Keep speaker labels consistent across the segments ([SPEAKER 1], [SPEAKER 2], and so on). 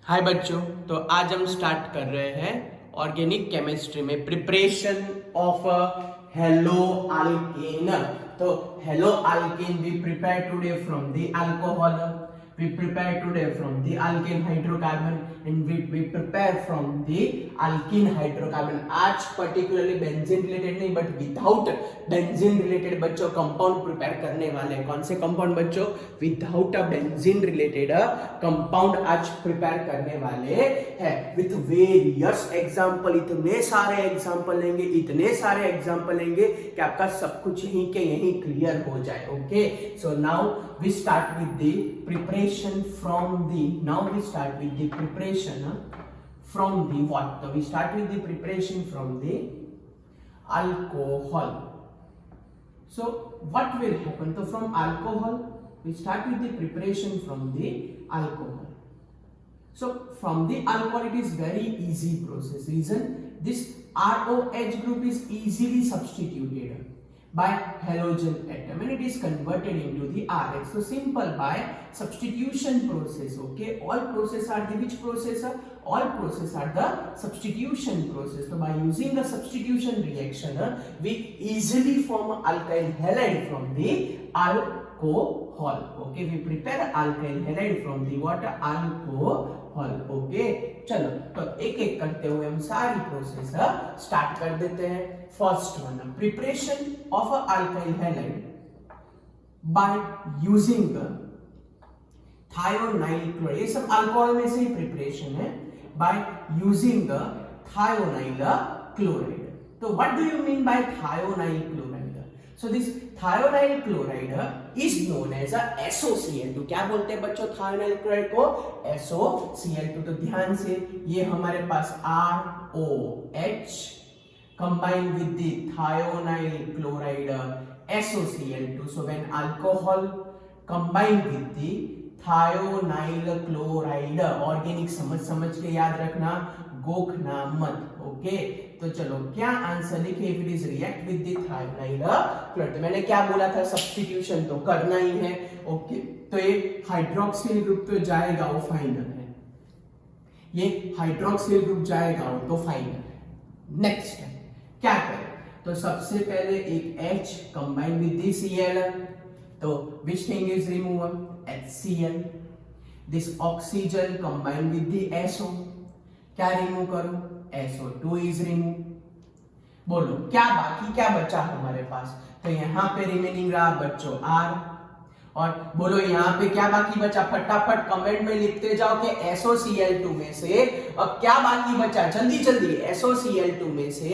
[SPEAKER 1] हाय बच्चों, तो आज हम स्टार्ट कर रहे हैं ऑर्गेनिक केमिस्ट्री में प्रिपरेशन ऑफ हेलो अल्केन। तो haloalkane we prepare today from the alcohol, we prepare today from the alkane hydrocarbon and we prepare from the alkene hydrocarbon. आज particularly benzene related नहीं but without benzene related बच्चों compound prepare करने वाले हैं। कौन से compound बच्चों? Without a benzene related compound आज प्रिपेयर करने वाले हैं विथ वेरियस एग्जांपल। इतने सारे एग्जांपल लेंगे कि आपका सब कुछ यहीं के यहीं क्लियर हो जाए। Okay, so now we start with the preparation from the from the what? So we start with the preparation from the alcohol. So what will happen? So from alcohol we start with the preparation from the alcohol. So from the alcohol it is very easy process. Reason, this ROH group is easily substituted by halogen atom and it is converted into the RH. So simple by substitution process. Okay, all process are the which process? All process are the substitution process. So by using the substitution reaction we easily form alkyl halide from the alcohol. Okay, we prepare alkyl halide from the what? Alcohol. Okay, चलो तो एक एक करते हुए हम सारी process start कर देते हैं। First one, preparation of alkyl halide by using thionyl chloride. ये सब अल्कोहल में से ही प्रिपरेशन है बाय यूजिंग थायोनाइल क्लोराइड। तो what do you mean by thionyl chloride? So this thionyl chloride is known as a SOCl2। क्या बोलते हैं बच्चों thionyl chloride को? SOCl2। तो ध्यान से, ये हमारे पास ROH combined with the thionyl chloride SOCl2. So when alcohol combined with the thionyl chloride, organic समझ के याद रखना, गोखना मत। ओके, तो चलो क्या आंसर लिखे? If it is react with the thionyl chloride. मैंने क्या बोला था? सब्स्टिट्यूशन तो करना ही है। ओके, तो ये हाइड्रोक्सिल ग्रुप तो जाएगा, वो फाइनल है। ये हाइड्रोक्सिल ग्रुप जाएगा, वो तो फाइनल है। नेक्स्ट क्या करें? तो सबसे पहले एक H combine with the Cl, तो which thing is remove? HCl। This oxygen combine with the SO, क्या रिमूव करूं? SO2 is remove. बोलो क्या बाकी क्या बचा हमारे पास? तो यहां पे रिमेनिंग रहा बच्चों R, और बोलो यहाँ पे क्या बाकी बचा? फटाफट कमेंट में लिखते जाओ कि SOCl2 में से अब क्या बाकी बचा? जल्दी जल्दी, SOCl2 में से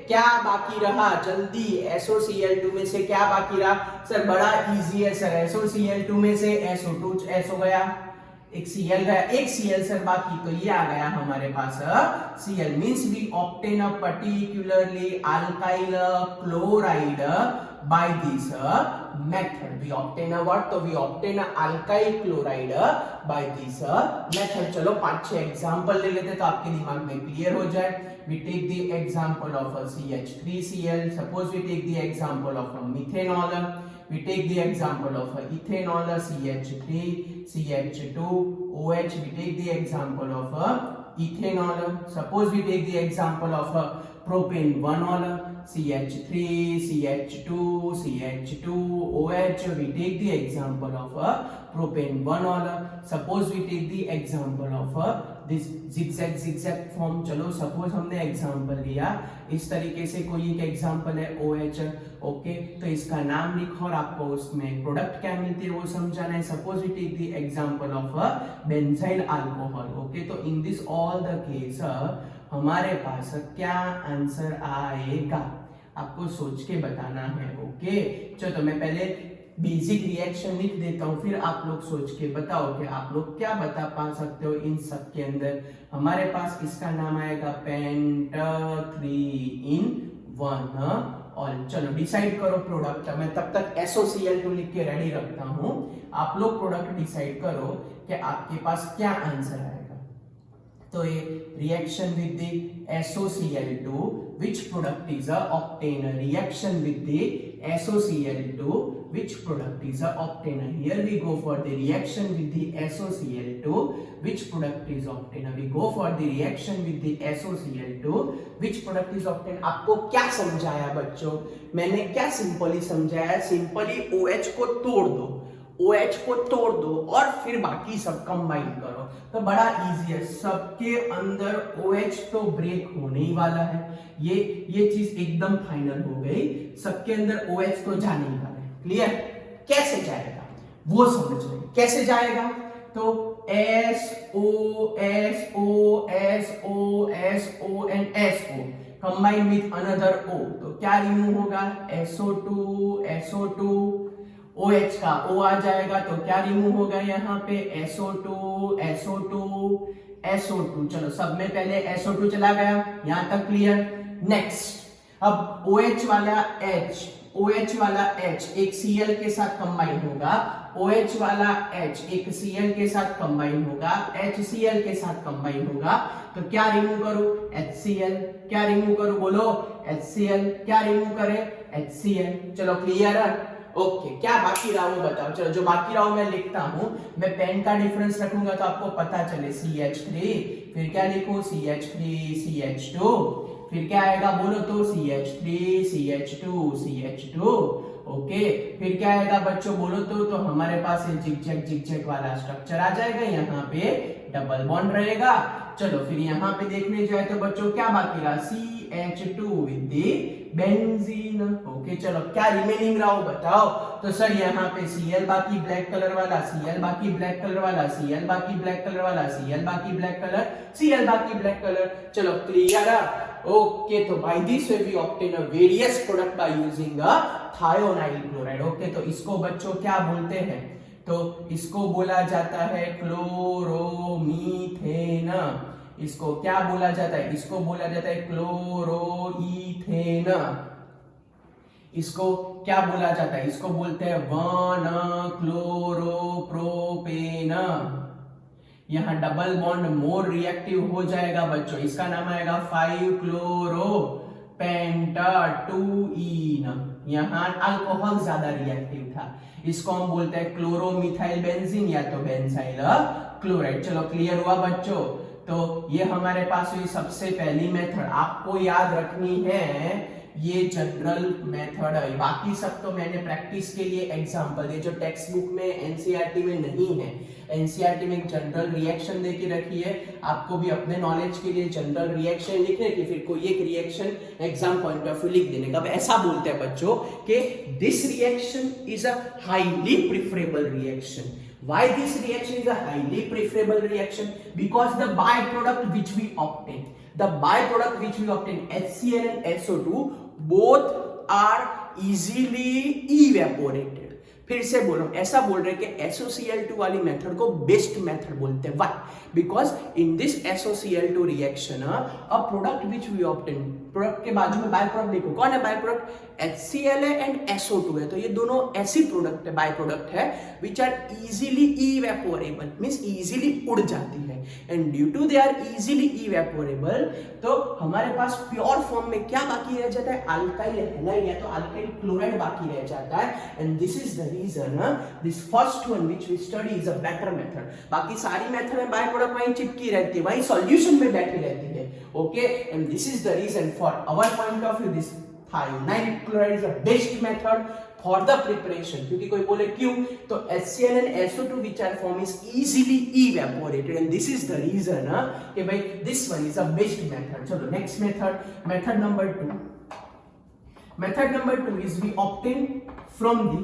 [SPEAKER 1] क्या बाकी रहा? जल्दी, SOCl2 में से क्या बाकी रहा? सर बड़ा इजी है सर, SOCl2 में से SO2 SO गया, एक Cl गया, एक Cl सर बाकी, तो ये आ गया हमारे पास Cl। Means we obtain a particularly alkyl chloride by this method. We obtain a what? तो we obtain a alkyl chloride by this method. चलो 5-6 एग्जांपल ले लेते तो आपके दिमाग में क्लियर हो जाए। We take the example of a CH3Cl. Suppose we take the example of a methanol. We take the example of a ethanol, CH3, CH2OH. We take the example of a ethanol. Suppose we take the example of a propane-1-ol, CH3, CH2, CH2OH. We take the example of a propane-1-ol. Suppose we take the example of this zigzag form. चलो suppose हमने example लिया, इस तरीके से कोई एक example है OH। Okay, तो इसका नाम लिखो और आपको उसमें प्रोडक्ट क्या मिलती है वो समझाना है। Suppose we take the example of benzyl alcohol. Okay, तो in this all the case हमारे पास क्या आंसर आएगा आपको सोच के बताना है। ओके, चलो तो मैं पहले बेसिक रिएक्शन लिख देता हूं, फिर आप लोग सोच के बताओ कि आप लोग क्या बता पा सकते हो। इन सब के अंदर हमारे पास इसका नाम आएगा पेंटा 3-in-1 और चलो डिसाइड करो प्रोडक्ट। मैं तब तक SOCl2 लिख के रेडी रखता हूं, आप लोग प्रोडक्ट डिसाइड करो कि आपके पास क्या आंसर आएगा। तो ये reaction with the SOCl2, which product is obtained? Reaction with the SOCl2, which product is obtained? Here we go for the reaction with the SOCl2, which which product is obtained. We go for the reaction with the SOCl2. Which product is obtained? आपको क्या समझाया बच्चों? मैंने क्या simply समझाया? Simply OH को तोड़ दो, OH को तोड़ दो और फिर बाकी सब कंबाइन करो, तो बड़ा इजी है। सबके अंदर OH तो ब्रेक होने ही वाला है, ये चीज एकदम फाइनल हो गई। सबके अंदर OH तो जाने ही वाला है। क्लियर? कैसे जाएगा वो समझ रहे। कैसे जाएगा? तो SO SO SO SO and SO combine with another O, तो क्या रिमूव होगा? SO2 SO2, OH का O आ जाएगा, तो क्या रिमूव होगा यहाँ पे? SO2 SO2 SO2। चलो सब में पहले SO2 चला गया, यहाँ तक क्लियर। नेक्स्ट अब OH वाला H एक Cl के साथ कंबाइन होगा, OH वाला H एक Cl के साथ कंबाइन होगा, HCl के साथ कंबाइन होगा, तो क्या रिमूव करूं? HCl। क्या रिमूव करूं? बोलो HCl। क्या रिमूव करें? HCl। चलो क्लियर है? ओके, क्या बाकी रहा वो बताओ। चलो जो बाकी रहा मैं लिखता हूं, मैं पेन का डिफरेंस रखूंगा तो आपको पता चले। CH3, फिर क्या लिखूं? CH3 CH2, फिर क्या आएगा बोलो तो? CH3 CH2 CH2। ओके, फिर क्या आएगा बच्चों बोलो तो हमारे पास जिगजैग वाला स्ट्रक्चर आ जाएगा, यहाँ पे डबल बॉन्ड रहेगा। चलो फिर यहाँ पे देखने जाए तो बच्चों क्या बाकी रहा? CH2 with the benzene. Okay, चलो क्या रिमेनिंग रहा बताओ। तो सर यहाँ पे Cl बाकी ब्लैक कलर वाला, Cl बाकी ब्लैक कलर वाला, Cl बाकी ब्लैक कलर वाला, Cl बाकी ब्लैक कलर, Cl बाकी ब्लैक कलर। चलो क्लियर है? ओके, तो by this way we obtain a various product by using a thionyl chloride. Okay, तो इसको बच्चों क्या बोलते हैं? तो इसको बोला जाता है क्लोरोमीथेन। इसको क्या बोला जाता है? इसको बोला जाता है क्लोरोईथेन। इसको क्या बोला जाता है? इसको बोलते हैं 1-क्लोरोप्रोपेन। यहां डबल बॉन्ड मोर रिएक्टिव हो जाएगा बच्चों, इसका नाम आएगा 5-क्लोरोपेंटाटुईन। यहां अल्कोहल ज्यादा रिएक्टिव था, इसको हम बोलते हैं क्लोरोमिथाइल बेंजीन या तो बेंजाइल क्लोराइड। चलो क्लियर हुआ बच्चों? तो ये हमारे पास हुई सबसे पहली मेथड, आपको याद रखनी है ये जनरल मेथड है। बाकी सब तो मैंने प्रैक्टिस के लिए एग्जांपल दिए जो टेक्स्ट बुक में एनसीईआरटी में नहीं है। एनसीईआरटी में एक जनरल रिएक्शन दे के रखी है, आपको भी अपने नॉलेज के लिए जनरल रिएक्शन लिखने की, फिर कोई एक reaction exam point of view लिख देने का। अब ऐसा बोलते हैं बच्चों कि this reaction is a highly preferable reaction. Why this reaction is a highly preferable reaction? Because the byproduct which we obtain, HCl and SO2, both are easily evaporated. फिर से बोलो, ऐसा बोल रहे कि SOCl2 वाली मेथड को बेस्ट मेथड बोलते हैं। Why? Because in this SOCl2 reaction, a product which we obtain, product के बाजू में बाय प्रोडक्ट देखो, कौन है बाय प्रोडक्ट? HCl है एंड SO2 है, तो ये दोनों ऐसी प्रोडक्ट है, बाय प्रोडक्ट है which are easily evaporable, means easily उड़ जाती है। and due to they are easily evaporable, तो हमारे पास प्योर फॉर्म में क्या बाकी रह जाता है? अल्काइल हैलाइड या तो अल्काइल क्लोराइड बाकी रह जाता है। and this is the reason this first one which we study is a better method। बाकी सारी मेथड में बाय प्रोडक्ट वहीं चिपकी रहती है, वहीं सॉल्यूशन में बैठी रहती है। Okay, and this is the reason for our point of view this thionyl chloride is the best method for the preparation। क्योंकि कोई बोले क्यों, तो HCl and SO2 which are formed is easily evaporated, and this is the reason कि भाई this one is the best method। चलो next method, method number 2 is we obtain from the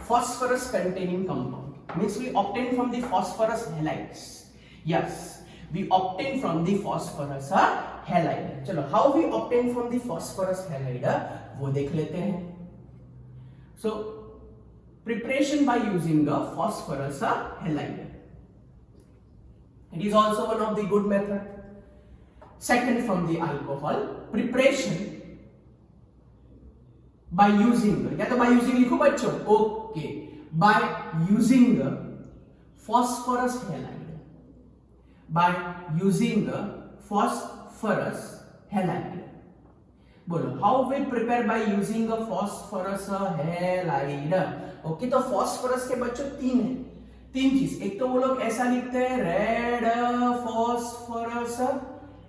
[SPEAKER 1] phosphorus containing compound, means we obtain from the phosphorus halides। yes, we obtain from the phosphorus halide। चलो how we obtain from the phosphorus halide वो देख लेते हैं। so preparation by using a phosphorus halide, it is also one of the good method। second, from the alcohol preparation by using, या तो by using लिखो बच्चों, okay, by using phosphorus halide, by using phosphorus halide। बोलो how we prepare by using a phosphorus halide। Okay, तो phosphorus के बच्चों तीन चीज, एक तो वो लोग ऐसा लिखते हैं रेड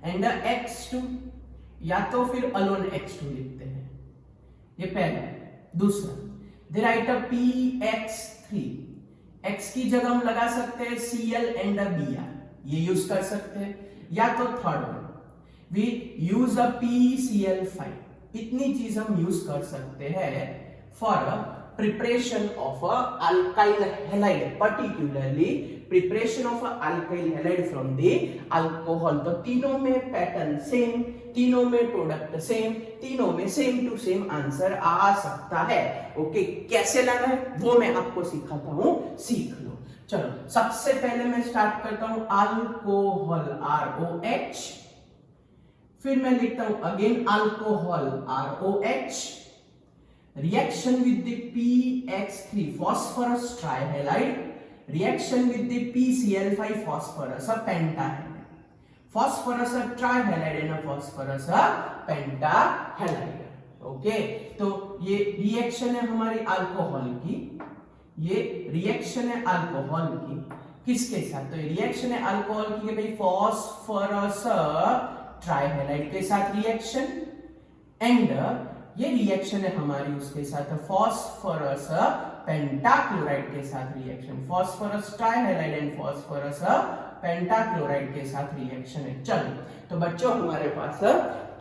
[SPEAKER 1] एंड X2, या तो फिर अलोन X2 लिखते हैं, ये पहला। दूसरा, दे राइट अ PX3, X की जगह हम लगा सकते हैं Cl एंड Br, ये यूज कर सकते हैं। या तो third one, we use a PCl5, इतनी चीज हम यूज कर सकते हैं for preparation of a alkyl halide, particularly preparation of a alkyl halide from the alcohol. तो तीनों में पैटर्न सेम, तीनों में प्रोडक्ट सेम, तीनों में सेम टू सेम आंसर आ सकता है। ओके, कैसे लाना है वो मैं आपको सिखाता हूं, सीख लो। चलो, सबसे पहले मैं स्टार्ट करता हूं अल्कोहल ROH, फिर मैं लिखता हूं again alcohol ROH, reaction with the PX3 phosphorus trihalide, reaction with the PCl5 phosphorus pentahalide, phosphorus trihalide and phosphorus pentahalide. Okay, तो ये रिएक्शन है हमारी अल्कोहल की, ये रिएक्शन है अल्कोहल की किसके साथ? तो ये रिएक्शन है अल्कोहल की भाई फॉस्फोरस ट्राइहैलाइड के साथ रिएक्शन, एंड ये रिएक्शन है हमारी उसके साथ फॉस्फोरस पेंटाक्लोराइड के साथ reaction, phosphorus trihalide and phosphorus pentachloride के साथ रिएक्शन है। चलो, तो बच्चों हमारे पास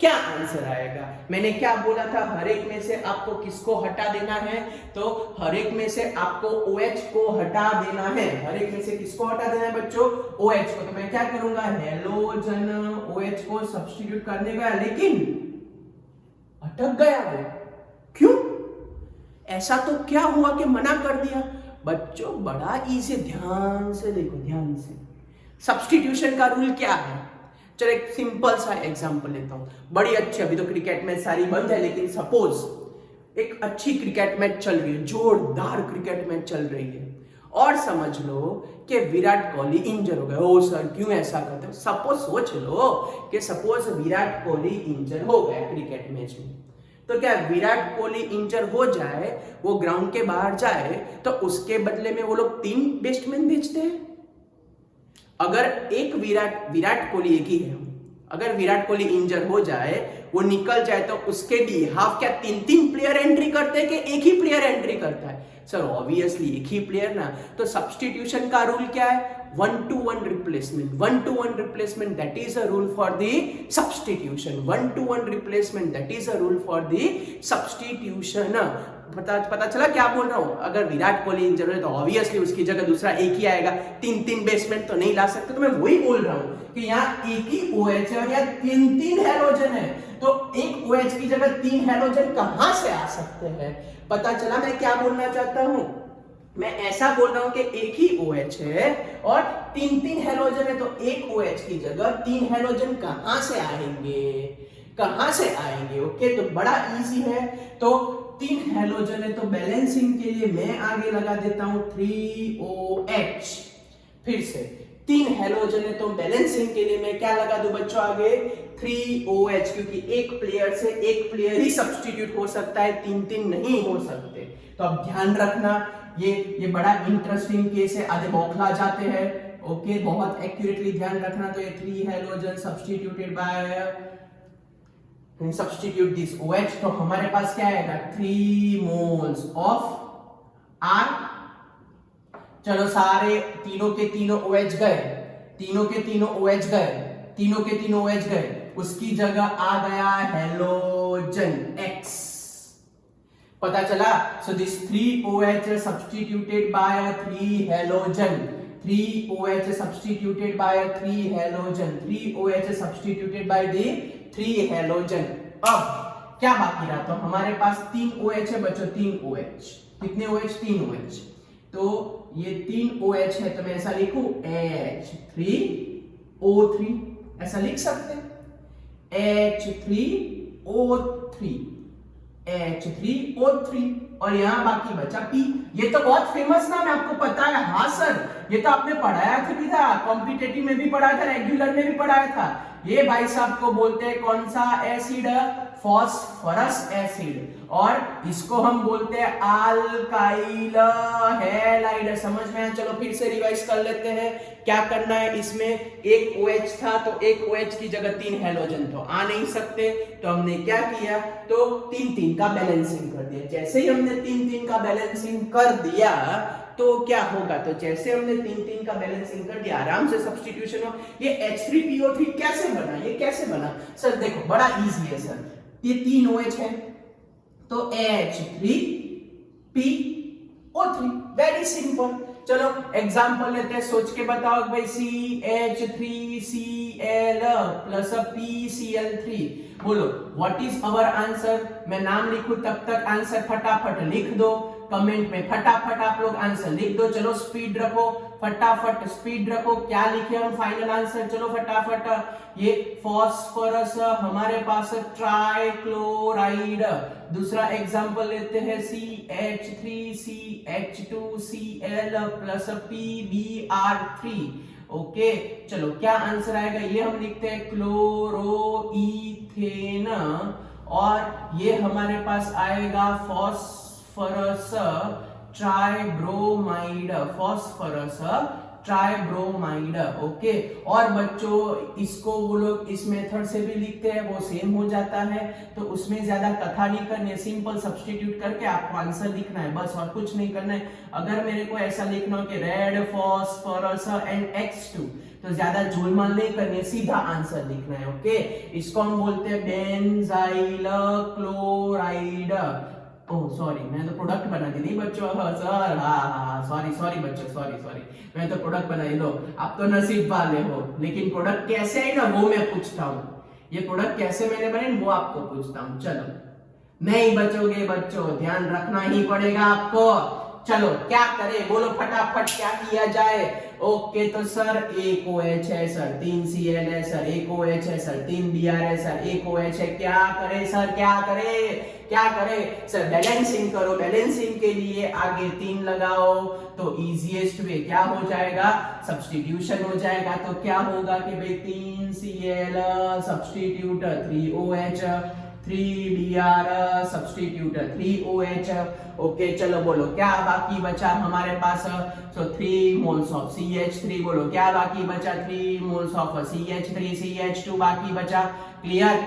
[SPEAKER 1] क्या आंसर आएगा? मैंने क्या बोला था, हर एक में से आपको किसको हटा देना है? तो हर एक में से आपको OH को हटा देना है। हर एक में से किसको हटा देना है बच्चों? OH को। तो मैं क्या करूंगा, हेलोजन OH को सब्स्टिट्यूट करने गया, लेकिन अटक गया वो। क्यों? ऐसा तो क्या हुआ कि मना कर दिया? बच्चों बड़ा इजी, ध्यान से देखो, ध्यान से। सब्स्टिट्यूशन का रूल क्या है? चलो एक सिंपल सा एग्जांपल लेता हूं, बड़ी अच्छी, अभी तो क्रिकेट मैच सारी बंद है, लेकिन सपोज एक अच्छी क्रिकेट मैच चल रही है, जोरदार क्रिकेट मैच चल रही है, और समझ लो कि विराट कोहली इंजर हो गए। ओ सर क्यों ऐसा करते हो? सपोज सोच लो कि सपोज विराट कोहली इंजर हो गए क्रिकेट मैच में, तो क्या विराट कोहली इंजर हो जाए, वो ग्राउंड के बाहर जाए, तो उसके बदले में वो लोग 3 बेस्टमैन भेजते हैं। अगर एक विराट कोहली एक ही है, अगर विराट कोहली इंजर हो जाए, वो निकल जाए, तो उसके बिहाफ क्या 3 प्लेयर एंट्री करते हैं कि एक ही प्लेयर एंट्री करता है? सर ऑब्वियसली एक ही प्लेयर ना। तो सब्स्टिट्यूशन का रूल क्या है? 1-to-1 replacement. 1-to-1 replacement, that is a rule for the substitution. 1-to-1 replacement, that is a rule for the substitution. पता चला क्या बोल रहा हूं? अगर विराट कोहली इंजर है तो ऑब्वियसली उसकी जगह दूसरा एक ही आएगा, 3 बेसमेंट तो नहीं ला सकते। तो मैं वही बोल रहा हूं कि यहाँ एक ही OH है और यहाँ 3 हैलोजन है, तो एक OH की जगह 3 हैलोजन कहां से आ सकते हैं? पता चला मैं क्या बोलना चाहता हूं? मैं ऐसा बोल रहा हूं कि एक ही OH है और 3 हैलोजन है, तो एक OH की जगह 3 हैलोजन कहां से आएंगे? कहां से आएंगे? ओके, तो बड़ा इजी है। तो 3 हैलोजन है, तो बैलेंसिंग के लिए मैं आगे लगा देता हूं 3OH। फिर से 3 हैलोजन है, तो बैलेंसिंग के लिए मैं क्या लगा दूं बच्चों आगे? 3OH, क्योंकि एक प्लेयर से एक प्लेयर ही सब्स्टिट्यूट हो सकता है, 3 नहीं हो सकते। तो अब ध्यान रखना, ये बड़ा इंटरेस्टिंग केस है, आधे बौखला जाते हैं। ओके, बहुत एक्यूरेटली ध्यान रखना। तो ये 3 halogen substituted by, substitute this OH, तो हमारे पास क्या आएगा? 3 मोल्स ऑफ R। चलो सारे तीनों के तीनों OH गए, तीनों के तीनों OH गए, तीनों के तीनों OH गए, उसकी जगह आ गया हैलोजन X। पता चला? So this 3OH substituted by 3 halogen, 3OH substituted by 3 halogen, 3OH substituted by the 3 halogen. अब क्या बाकी रहा? तो हमारे पास 3 OH है बच्चों, 3 OH। कितने OH? 3 OH। तो ये 3 OH है, तो मैं ऐसा लिखूं H3O3, ऐसा लिख सकते हैं H3O3, H3O3, और यहां बाकी बचा P। ये तो बहुत फेमस नाम है, आपको पता है? हाँ सर, ये तो आपने पढ़ाया था, कॉम्पिटेटिव में भी पढ़ाया था, रेगुलर में भी पढ़ाया था। ये भाई साहब को बोलते हैं कौन सा एसिड? Phosphorous acid. और इसको हम बोलते हैं अल्काइल हैलाइड। समझ में आया? चलो फिर से रिवाइज कर लेते हैं। क्या करना है, इसमें एक OH था तो एक OH की जगह 3 हैलोजन तो आ नहीं सकते, तो हमने क्या किया, तो 3-3 का बैलेंसिंग कर दिया। जैसे ही हमने 3-3 का बैलेंसिंग कर दिया तो क्या होगा, तो जैसे हमने 3-3 का बैलेंसिंग कर दिया, आराम से सब्स्टिट्यूशन हो। ये H3PO3 कैसे बना, ये कैसे बना सर? देखो बड़ा इजी है सर, ये 3 OH है तो H3PO3, वेरी सिंपल। चलो एग्जांपल लेते हैं, सोच के बताओ भाई CH3Cl प्लस PCl3, बोलो व्हाट इज अवर आंसर। मैं नाम लिखूं तब तक आंसर फटाफट लिख दो, कमेंट में फटाफट आप लोग आंसर लिख दो। चलो स्पीड रखो, फटाफट स्पीड रखो। क्या लिखे हम फाइनल आंसर, चलो फटाफट। ये फॉस्फोरस हमारे पास ट्राइक्लोराइड। दूसरा एग्जांपल लेते हैं CH3CH2Cl प्लस PBr3। ओके चलो क्या आंसर आएगा, ये हम लिखते हैं क्लोरोईथेन, और ये हमारे पास आएगा phosphorus tribromide, phosphorus tribromide. Okay, और बच्चों इसको वो लोग इस मेथड से भी लिखते हैं, वो सेम हो जाता है, तो उसमें ज्यादा कथा नहीं करनी है, सिंपल सब्स्टिट्यूट करके आपको आंसर लिखना है बस, और कुछ नहीं करना है। अगर मेरे को ऐसा लिखना हो कि रेड फॉस्फोरस एंड X2, तो ज्यादा झोलमाल नहीं करनी है, सीधा आंसर लिखना है। ओके, इसको हम बोलते हैं बेंजाइल क्लोराइड। ओह सॉरी, मैं तो प्रोडक्ट बना दी नहीं बच्चों, सर हाँ सॉरी बच्चों, सॉरी मैं तो प्रोडक्ट बनाई। लो आप तो नसीब वाले हो, लेकिन प्रोडक्ट कैसे है ना वो मैं पूछता हूँ, ये प्रोडक्ट कैसे मैंने बने वो आपको पूछता हूँ। चलो नहीं बचोगे बच्चों, ध्यान रखना ही पड़ेगा आपको। चलो क्या करें, बोलो फटाफट क्या किया जाए। ओके तो सर एक OH है सर, 3 Cl है सर, एक OH है सर, 3 Br है सर, एक OH है, क्या करे सर, क्या करे सर, बैलेंसिंग करो। बैलेंसिंग के लिए आगे 3 लगाओ, तो इजीएस्ट वे क्या हो जाएगा, सब्स्टिट्यूशन हो जाएगा। तो क्या होगा कि भाई 3 Cl substitute 3 OH, 3 Br substitute 3 OH। Okay चलो बोलो क्या बाकी बचा हमारे पास, सो 3 मोल्स ऑफ CH3, बोलो क्या बाकी बचा, 3 मोल्स ऑफ CH3, CH2 बाकी बचा। क्लियर,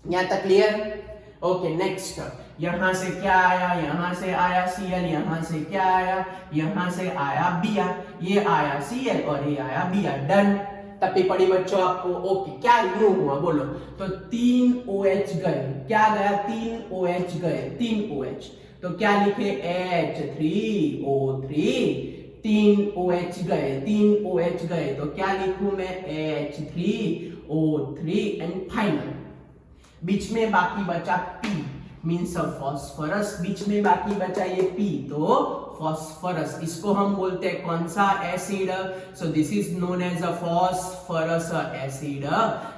[SPEAKER 1] यहां तक क्लियर? ओके नेक्स्ट, यहां से क्या आया, यहां से आया Cl, यहां से क्या आया, यहां से आया Br, ये आया Cl और ये आया Br, डन। तब पड़ी बच्चों आपको। ओके क्या रिमूव हुआ बोलो, तो 3 OH गए, क्या गया, 3 OH गए, 3 OH, तो क्या लिखे H3O3, 3 OH गए, 3 OH गए, तो क्या लिखूं मैं H3O3, एंड फाइनल बीच में बाकी बचा P, मीन्स फॉस्फोरस, बीच में बाकी बचा ये P, तो फॉस्फोरस। इसको हम बोलते हैं कौन सा acid, so this is known as a phosphorus acid,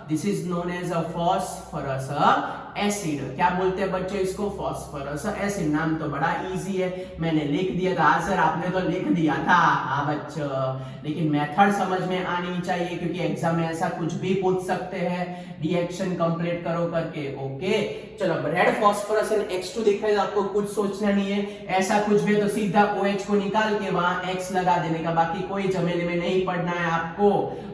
[SPEAKER 1] this is known as a phosphorus acid. क्या बोलते हैं बच्चों इसको, फॉस्फोरस एसिड। नाम तो बड़ा इजी है, मैंने लिख दिया था सर, आपने तो लिख दिया था हाँ बच्चों, लेकिन मेथड समझ में आनी चाहिए, क्योंकि एग्जाम में ऐसा कुछ भी पूछ सकते हैं, रिएक्शन कंप्लीट करो करके। ओके चलो, रेड फॉस्फोरस एंड X2 दिख रहा है, आपको कुछ सोचना नहीं है, ऐसा कुछ भी तो सीधा OH को निकाल के वहां X लगा देने का, बाकी कोई झमेले में नहीं पड़ना है आपको।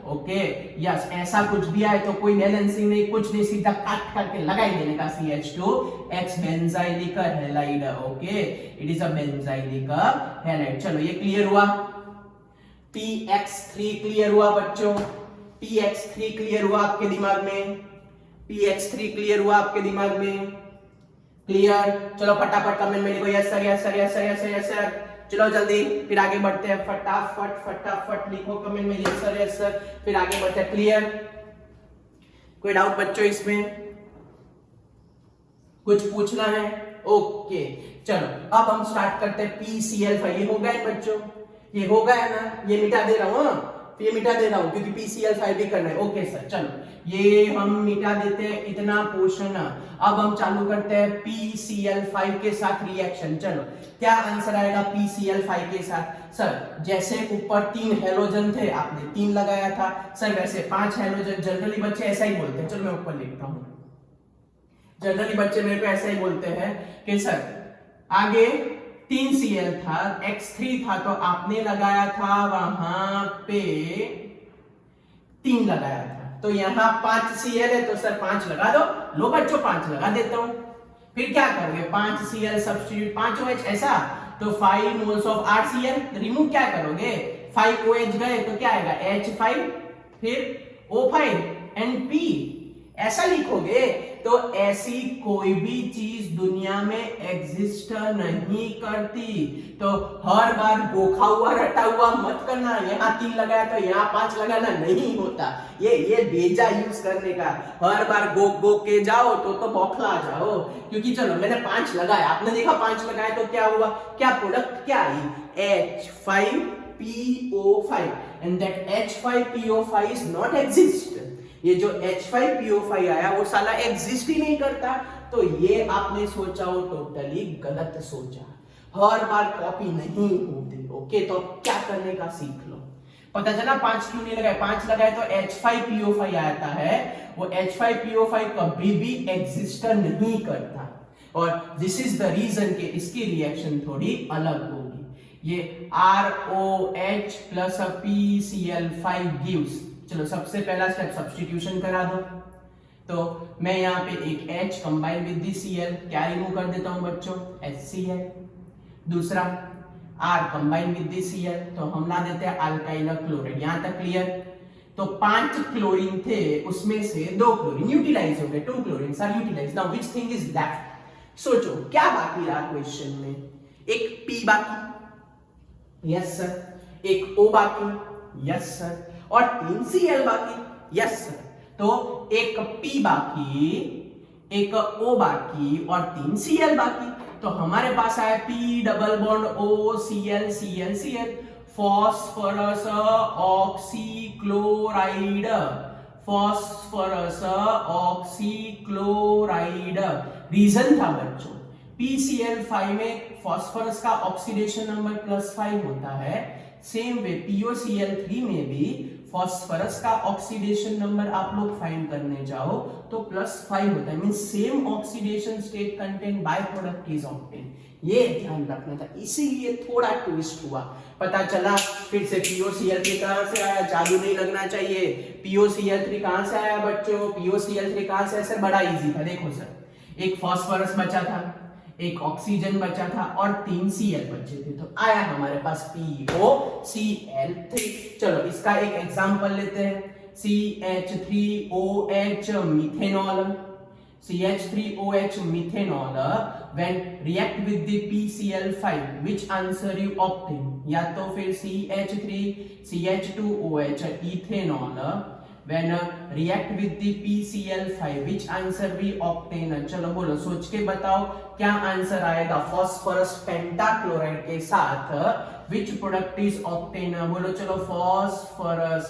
[SPEAKER 1] ओके यस, ऐसा कुछ भी आए तो कोई बैलेंसिंग नहीं, कुछ नहीं, सीधा काट करके लगा ही देने का CH2X benzylic halide. Okay it is a benzylic halide. चलो ये क्लियर हुआ, PX3 क्लियर हुआ बच्चों, PX3 क्लियर हुआ आपके दिमाग में, PX3 क्लियर हुआ आपके दिमाग में, क्लियर। चलो फटाफट कमेंट में लिखो yes sir, yes sir, yes sir, yes sir, yes sir. चलो जल्दी फिर आगे बढ़ते हैं, फटाफट लिखो कमेंट में यस सर, यस सर, फिर आगे बढ़ते हैं। क्लियर, कोई डाउट बच्चों इसमें, कुछ पूछना है? ओके चलो अब हम स्टार्ट करते हैं PCl5। ये हो गया बच्चों, ये हो गया ना, ये मिटा दे रहा हूं ना, ये मिटा दे रहा हूं क्योंकि PCl5 भी करना है। ओके सर चलो ये हम मिटा देते हैं इतना पोर्शन। अब हम चालू करते हैं PCl5 के साथ रिएक्शन। चलो क्या आंसर आएगा PCl5 के साथ, सर जैसे ऊपर 3 हेलोजन थे, आपने 3 लगाया था सर, वैसे 5 हेलोजन, जनरली बच्चे ऐसा ही बोलते हैं। चलो मैं ऊपर लिखता हूं, जनरली बच्चे मेरे को ऐसा ही बोलते हैं कि सर आगे 3Cl था, X3 था, तो आपने लगाया था वहां पे 3 लगाया था, तो यहाँ 5Cl है तो सर 5 लगा दो। लो बच्चों 5 लगा देता हूं। फिर क्या करोगे, 5Cl सब्स्टिट्यूट 5OH, ऐसा तो 5 मोल्स ऑफ RCl रिमूव क्या करोगे, 5OH गए तो क्या आएगा H5 फिर O5 एंड P, ऐसा लिखोगे। तो ऐसी कोई भी चीज दुनिया में एग्जिस्ट नहीं करती। तो हर बार गोखा हुआ रटा हुआ मत करना, यहाँ 3 लगाया तो यहाँ 5 लगाना नहीं होता। ये बेजा यूज करने का, हर बार गो के जाओ तो बौखला जाओ। क्योंकि चलो मैंने 5 लगाया, आपने देखा 5 लगाया तो क्या हुआ, क्या प्रोडक्ट क्या आई, H5PO5 and that H5PO5 is not exist. ये जो H5PO5 आया वो साला एग्जिस्ट ही नहीं करता। तो ये आपने सोचा हो टोटली गलत सोचा, हर बार कॉपी नहीं होती। ओके, तो क्या करने का सीख लो। पता चला 5 क्यों नहीं लगाए, 5 लगाए तो H5PO5 आता है, वो H5PO5 कभी भी एग्जिस्ट नहीं करता। और दिस इज द रीजन कि इसकी रिएक्शन थोड़ी अलग होगी। ये ROH प्लस PCl5 गिव्स, चलो सबसे पहला स्टेप सब्स्टिट्यूशन करा दो। तो मैं यहाँ पे एक H combine with the Cl, क्या रिमूव कर देता हूं बच्चों, HCl। दूसरा R combine with the Cl, तो हम ला देते हैं अल्काइल क्लोराइड। यहां तक क्लियर। तो 5 क्लोरीन थे, उसमें से 2 क्लोरीन यूटिलाइज हो गए, 2 chlorine are utilise. Now which thing is left, सोचो क्या बाकी रहा क्वेश्चन में, एक P बाकी, यस सर, एक O बाकी, यस सर, और 3 Cl बाकी, यस सर। तो एक P बाकी, एक O बाकी और 3 Cl बाकी। तो हमारे पास आया P double bond O Cl Cl Cl, phosphorus oxychloride, phosphorus oxychloride. Reason था बच्चों, PCl5 में फॉस्फोरस का ऑक्सीडेशन नंबर +5 होता है, सेम वे POCl3 में भी फॉस्फोरस का ऑक्सीडेशन नंबर आप लोग फाइंड करने जाओ तो +5 होता है, mean same oxidation state content by product is obtain. ये ध्यान रखना था, इसीलिए थोड़ा ट्विस्ट हुआ। पता चला फिर से POCl3 कहां से आया, जादू नहीं लगना चाहिए। POCl3 कहां से आया बच्चों, POCl3 कहां से आया सर, बड़ा इजी था। देखो सर, एक फॉस्फोरस बचा था, एक ऑक्सीजन बचा था और 3 Cl बचे थे, तो आया हमारे पास POCl3। चलो इसका एक एग्जांपल लेते हैं, CH3OH methanol, CH3OH methanol when react with the PCl5 which answer you obtain, या तो फिर CH2OH ethanol when react with the PCl5 which answer we obtain। चलो बोलो, सोच के बताओ क्या आंसर आएगा। फॉस्फोरस पेंटाक्लोराइड के साथ which product is obtained, बोलो चलो, फॉस्फोरस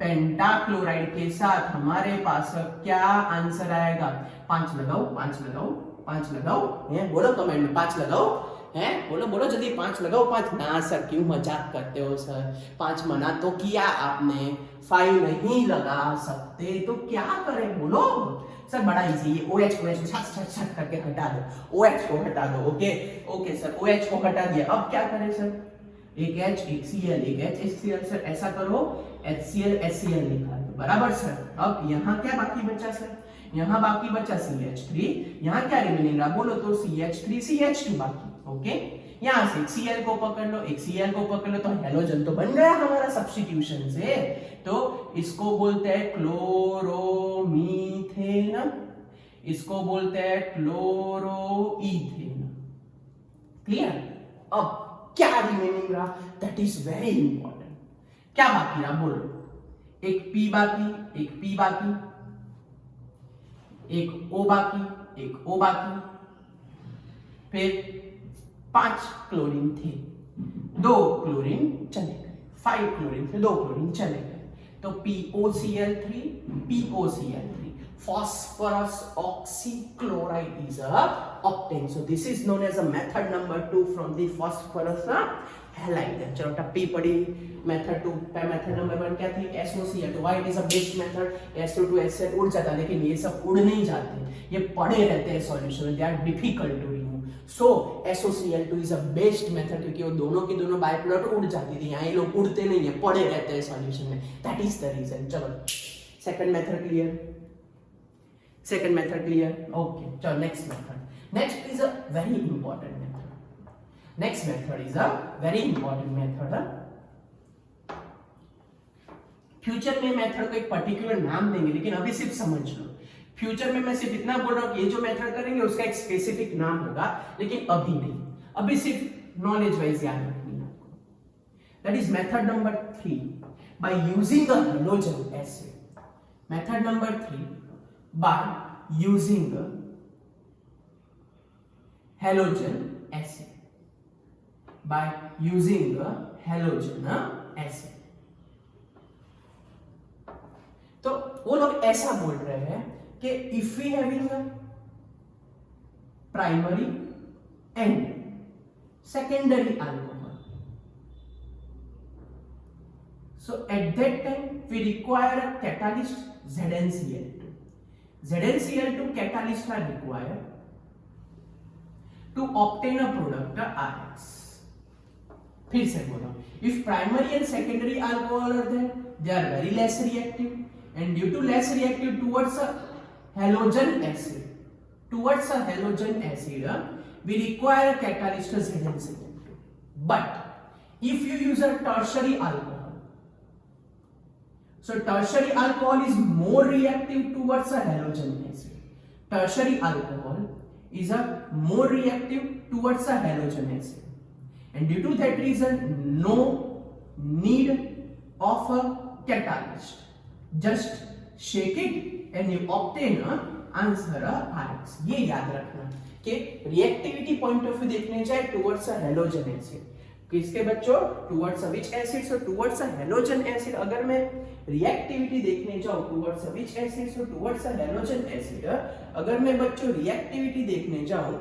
[SPEAKER 1] पेंटाक्लोराइड के साथ हमारे पास क्या आंसर आएगा। 5 लगाओ, 5 लगाओ, 5 लगाओ, बोलो कमेंट में 5 लगाओ, हैं बोलो बोलो जल्दी, 5 लगाओ। 5 ना सर, क्यों मजाक करते हो सर, 5 मना तो किया आपने, 5 नहीं लगा सकते तो क्या करें बोलो सर। बड़ा इजी है, OH को छट करके हटा दो, OH को हटा दो। ओके ओके सर, OH को हटा दिया, अब क्या करें सर, एक H एक Cl, एक H एक Cl, सर ऐसा करो HCl HCl निकाल दो, बराबर सर। अब यहाँ क्या बाकी बचा सर, यहाँ बाकी बचा CH3, यहाँ क्या रिमेनिंग रहा बोलो तो CH3 CH2 बाकी। ओके, यहाँ से एक Cl को पकड़ लो, एक Cl को पकड़ लो, तो हेलोजन तो बन गया हमारा सब्स्टिट्यूशन से। तो इसको बोलते हैं क्लोरोमीथेन, इसको बोलते हैं क्लोरोईथेन। क्लियर। अब क्या रिमेनिंग रहा, दैट इज वेरी इंपॉर्टेंट। क्या बाकी रहा बोलो, एक P बाकी, एक P बाकी, एक O बाकी, एक O बाकी, फिर 5 क्लोरीन थे, 2 क्लोरीन चले गए, 5 क्लोरीन थे, 2 क्लोरीन चले गए, तो POCl3 POCl3 phosphorus oxychloride is obtained. So this is known as a method number 2 from the phosphorus halide है। चलो टप्पी पड़ी। मेथड 2 मेथड नंबर 1 क्या थी? Associate. Why it is a best method? SO2 HCl उड़ जाता, लेकिन ये सब उड़ नहीं जाते, ये पड़े रहते हैं सॉल्यूशन में, they are difficult to remove. So SOCl2 is a best method, क्योंकि वो दोनों की दोनों बाय प्रोडक्ट उड़ जाती थी, यहाँ ये लोग उड़ते नहीं है, पड़े रहते हैं सॉल्यूशन में, दैट इज द रीजन। चलो second method clear, second method clear, okay. चलो next method, next is a very important method, next method is a very important method. Future में मेथड को एक पर्टिकुलर नाम देंगे, लेकिन अभी सिर्फ समझ लो। फ्यूचर में मैं सिर्फ इतना बोल रहा हूं कि ये जो मेथड करेंगे उसका एक स्पेसिफिक नाम होगा, लेकिन अभी नहीं, अभी सिर्फ नॉलेज वाइज याद रखनी है आपको। That is method number 3, by using a halogen acid. Method number 3, by using halogen acid, by using halogen acid. तो वो लोग ऐसा बोल रहे हैं कि if we having primary and secondary alcohol, so at that time we require a catalyst ZnCl2. ZnCl2 catalyst are required to obtain a product RX. फिर से बोलो, if primary and secondary alcohol are there, they are very less reactive, and due to less reactive towards a halogen acid, we require a catalyst ZnCl2. But if you use a tertiary alcohol, so tertiary alcohol is more reactive towards a halogen acid. Tertiary alcohol is a more reactive towards a halogen acid, and due to that reason no need of a catalyst. Just shake it and you obtain an answer RX. ये याद रखना कि reactivity point of view देखने जाए towards a halogen acid, किसके बच्चों? Towards a which acid? So towards a halogen acid. अगर मैं रिएक्टिविटी देखने जाऊं towards a which acid? So towards a halogen acid. अगर मैं बच्चों रिएक्टिविटी देखने जाऊं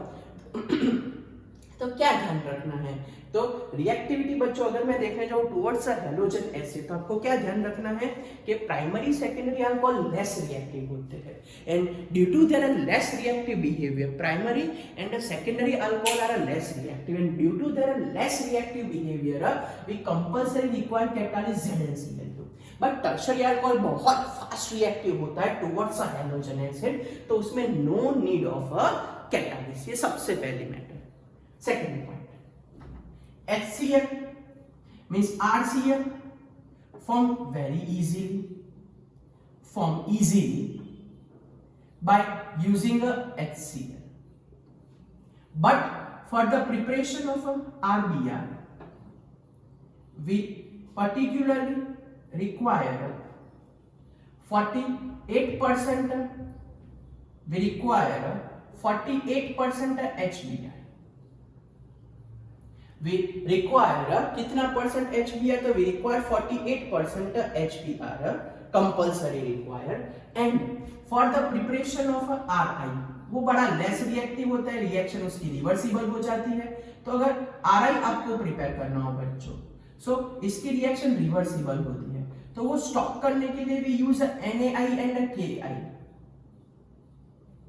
[SPEAKER 1] तो क्या ध्यान रखना है? तो रिएक्टिविटी बच्चों अगर मैं देखने जाऊं टुवर्ड्स अ हैलोजन एसिड, तो आपको क्या ध्यान रखना है कि primary secondary alcohol less reactive होते हैं, and due to their less reactive behaviour, primary and secondary alcohol are less reactive, and due to their less reactive behaviour we compulsory require catalyst ZnCl2। But tertiary alcohol बहुत fast reactive होता है towards a halogen acid, तो उसमें no need of a catalyst. ये सबसे पहली matter. Second point, HCl means RCl form very easily by using a HCl. But for the preparation of a RBR, we particularly require 48%. We require 48% HBr. We require कितना percent HBr? तो we require 48% HBr compulsory required, and for the preparation of RI वो बड़ा less reactive होता है, reaction उसकी reversible हो जाती है। तो अगर RI आपको प्रिपेयर करना हो बच्चों, सो इसकी रिएक्शन रिवर्सिबल होती है, तो वो स्टॉप करने के लिए we use NaI and KI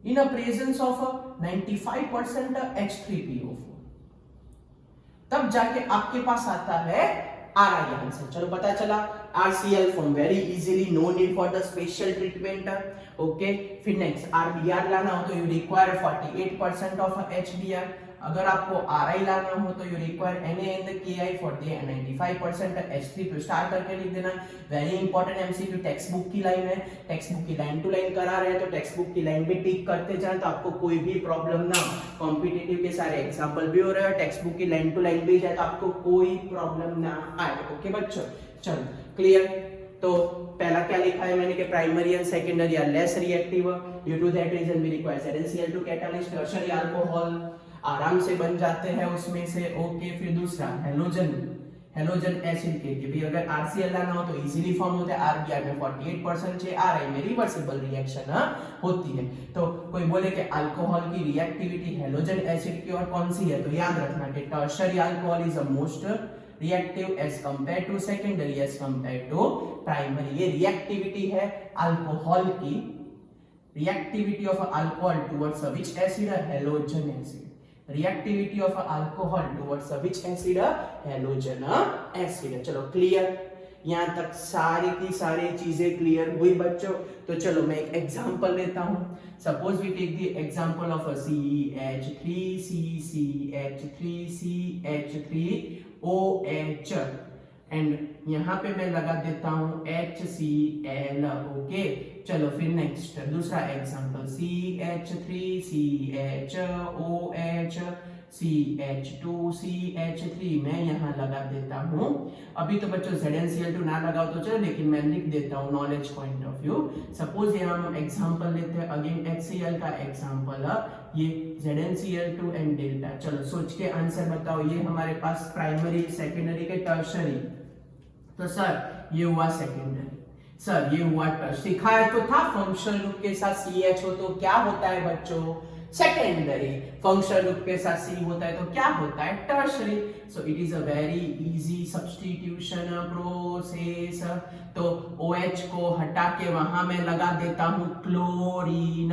[SPEAKER 1] in a presence of 95% H3PO4, तब जाके आपके पास आता है RI आंसर। चलो पता चला RCl form very easily, no need for the special treatment. Okay, फिर नेक्स्ट RBr लाना हो तो यू रिक्वायर 48% ऑफ HBr। अगर आपको RI लाना हो तो you require Na and KI for the 95% H3। तो स्टार करके लिख देना। Very important MCQ, text book की लाइन है, टेक्स्ट बुक की लाइन टू लाइन करा रहे हैं, तो टेक्स्ट बुक की लाइन भी टिक करते जाए, तो आपको कोई भी प्रॉब्लम ना। कॉम्पिटिटिव के सारे एग्जांपल भी हो रहे हैं, टेक्स्ट बुक की लाइन टू लाइन भी जाए तो आपको कोई प्रॉब्लम ना आए। ओके बच्चों, चलो क्लियर। तो पहला क्या लिखा है मैंने कि primary and secondary are less reactive, due to that reason we require ZnCl2 catalyst. Tertiary alcohol आराम से बन जाते हैं उसमें से। ओके, फिर दूसरा हैलोजन एसिड के भी अगर RCl लाना हो तो इजीली फॉर्म होता है। RBr में 48% है, RI में रिवर्सिबल रिएक्शन होती है। तो कोई बोले कि अल्कोहल की रिएक्टिविटी हैलोजन एसिड की और कौन सी है, तो याद रखना कि tertiary alcohol is the most reactive as compare to secondary as compare to primary. ये रिएक्टिविटी है अल्कोहल की, reactivity of alcohol towards which acid, halogen acid. Reactivity of alcohol towards which acid, halogen acid. चलो clear, यहाँ तक सारी की सारी चीजें क्लियर हुई बच्चों। तो चलो मैं एक एग्जांपल लेता हूँ। Suppose we take the example of CH3CH3CH3OH and यहाँ पे मैं लगा देता हूँ HCl। ओके चलो फिर नेक्स्ट दूसरा एग्जांपल CH3CHOH CH2CH3 मैं यहाँ लगा देता हूँ। अभी तो बच्चों ZnCl2 ना लगाओ तो चलो, लेकिन मैं लिख देता हूँ knowledge point of view. Suppose यहाँ हम एग्जांपल लेते हैं अगेन HCl का एग्जांपल, ये ZnCl2 एंड डेल्टा। चलो सोच के आंसर बताओ, ये हमारे पास प्राइमरी, सेकेंडरी के टर्शरी। तो सर ये हुआ सेकेंडरी, सर ये हुआ टर्शरी। सिखाया तो था फंक्शनल ग्रुप के साथ CH हो तो क्या होता है बच्चों, सेकेंडरी। फंक्शनल ग्रुप के साथ C होता है तो क्या होता है, tertiary. So it is a very easy substitution process. तो OH को हटा के वहां मैं लगा देता हूं chlorine.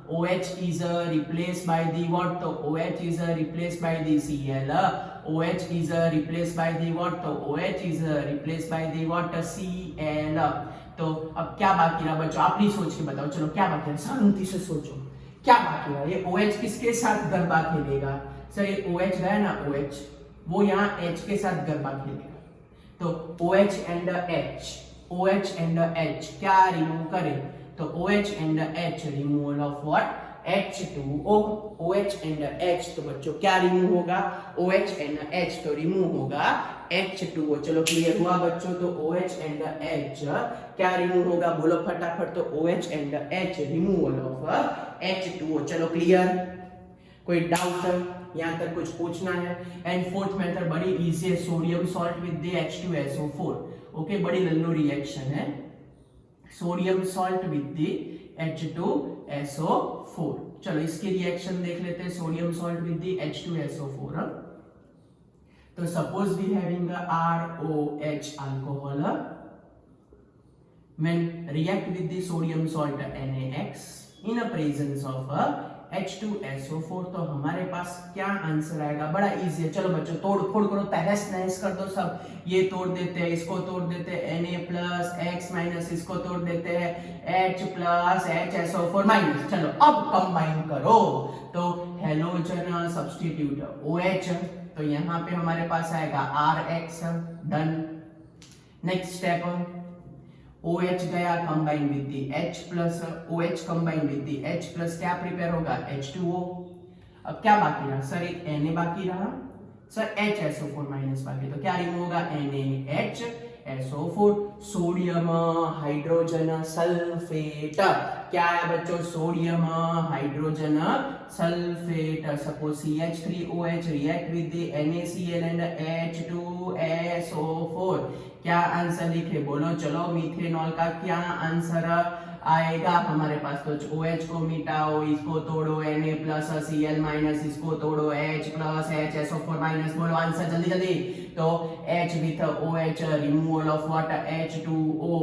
[SPEAKER 1] OH is replaced by the what? तो OH is replaced by the Cl. OH is replaced by the what? तो OH is replaced by the what? Cl. तो अब क्या बाकी रहा बच्चों, आप ही सोच के बताओ। चलो क्या बाकी रहा, शांति से सोचो क्या बाकी रहा। ये OH किसके साथ गरबा खेलेगा, सर ये OH गया ना, OH वो यहाँ H के साथ गरबा खेलेगा। तो OH and H, OH and H क्या रिमूव करें, तो OH and H removal of what, H2O। OH and H तो बच्चों क्या रिमूव होगा, OH and H तो रिमूव होगा H2O। चलो क्लियर हुआ बच्चों। तो OH and H क्या रिमूव होगा, बोलो फटाफट। तो OH and H removal of H2O। चलो क्लियर, कोई डाउट यहाँ तक कुछ पूछना है। एंड फोर्थ मेथड बड़ी इजी है, sodium salt with the H2SO4। Okay बड़ी लल्लू रिएक्शन है, sodium salt with the H2SO4। चलो इसकी रिएक्शन देख लेते हैं, sodium salt with the H2SO4। तो suppose we having ROH alcohol when react with the sodium salt NaX in a presence of H2SO4। तो हमारे पास क्या आंसर आएगा, बड़ा इजी है। चलो बच्चों तोड़ फोड़ करो, तहस नहस कर दो सब। ये तोड़ देते हैं, इसको तोड़ देते हैं Na+X- इसको तोड़ देते हैं H+HSO4-। चलो अब कंबाइन करो, तो हेलोजन सब्स्टिट्यूट OH, तो यहाँ पे हमारे पास आएगा RX। Done. Next step OH गया combine with the H plus, OH combine with the H plus क्या प्रिपेयर होगा, H2O। अब क्या बाकी रहा सर, एक Na बाकी रहा सर, HSO4- बाकी, तो क्या रिमूव होगा, NaHSO4। सोडियम हाइड्रोजन सल्फेट क्या है बच्चों, sodium hydrogen sulphate. Suppose CH3OH react with the NaCl and H2SO4। क्या आंसर लिखे, बोलो चलो। मीथेनॉल का क्या आंसर आएगा हमारे पास, तो OH को मिटाओ, इसको तोड़ो Na+Cl-, इसको तोड़ो H+HSO4-। बोलो आंसर जल्दी जल्दी। तो H with OH removal of what, H2O।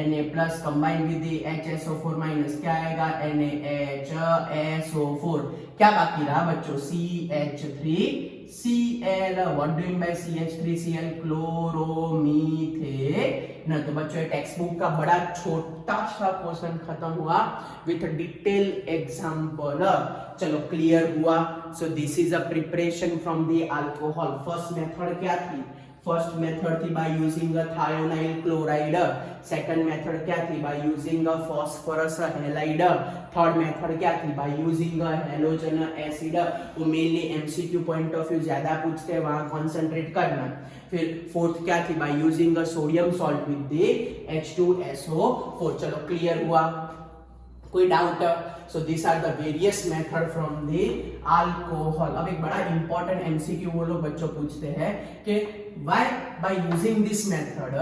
[SPEAKER 1] Na+ combine with HSO4-, क्या आएगा, NaHSO4। क्या बाकी रहा बच्चों, CH3Cl। What do mean by CH3Cl, chloromethane. तो बच्चों टेक्स्ट बुक का बड़ा छोटा सा क्वेश्चन खत्म हुआ विथ डिटेल एग्जांपल। चलो क्लियर हुआ। सो this is a preparation from the alcohol. First method क्या थी, फर्स्ट मेथड थी by using thionyl chloride. Second method क्या थी, by using phosphorus halide. Third method क्या थी, बाय यूजिंग हैलोजन एसिड। वो mainly MCQ point of view ज्यादा पूछते हैं, वहां कंसंट्रेट करना। फिर फोर्थ क्या थी, by using sodium salt with the H2SO4। चलो क्लियर हुआ, कोई doubt. So this are the various method from the alcohol. अब एक बड़ा इंपॉर्टेंट एमसीक्यू वो लोग बच्चों पूछते हैं कि why by using this method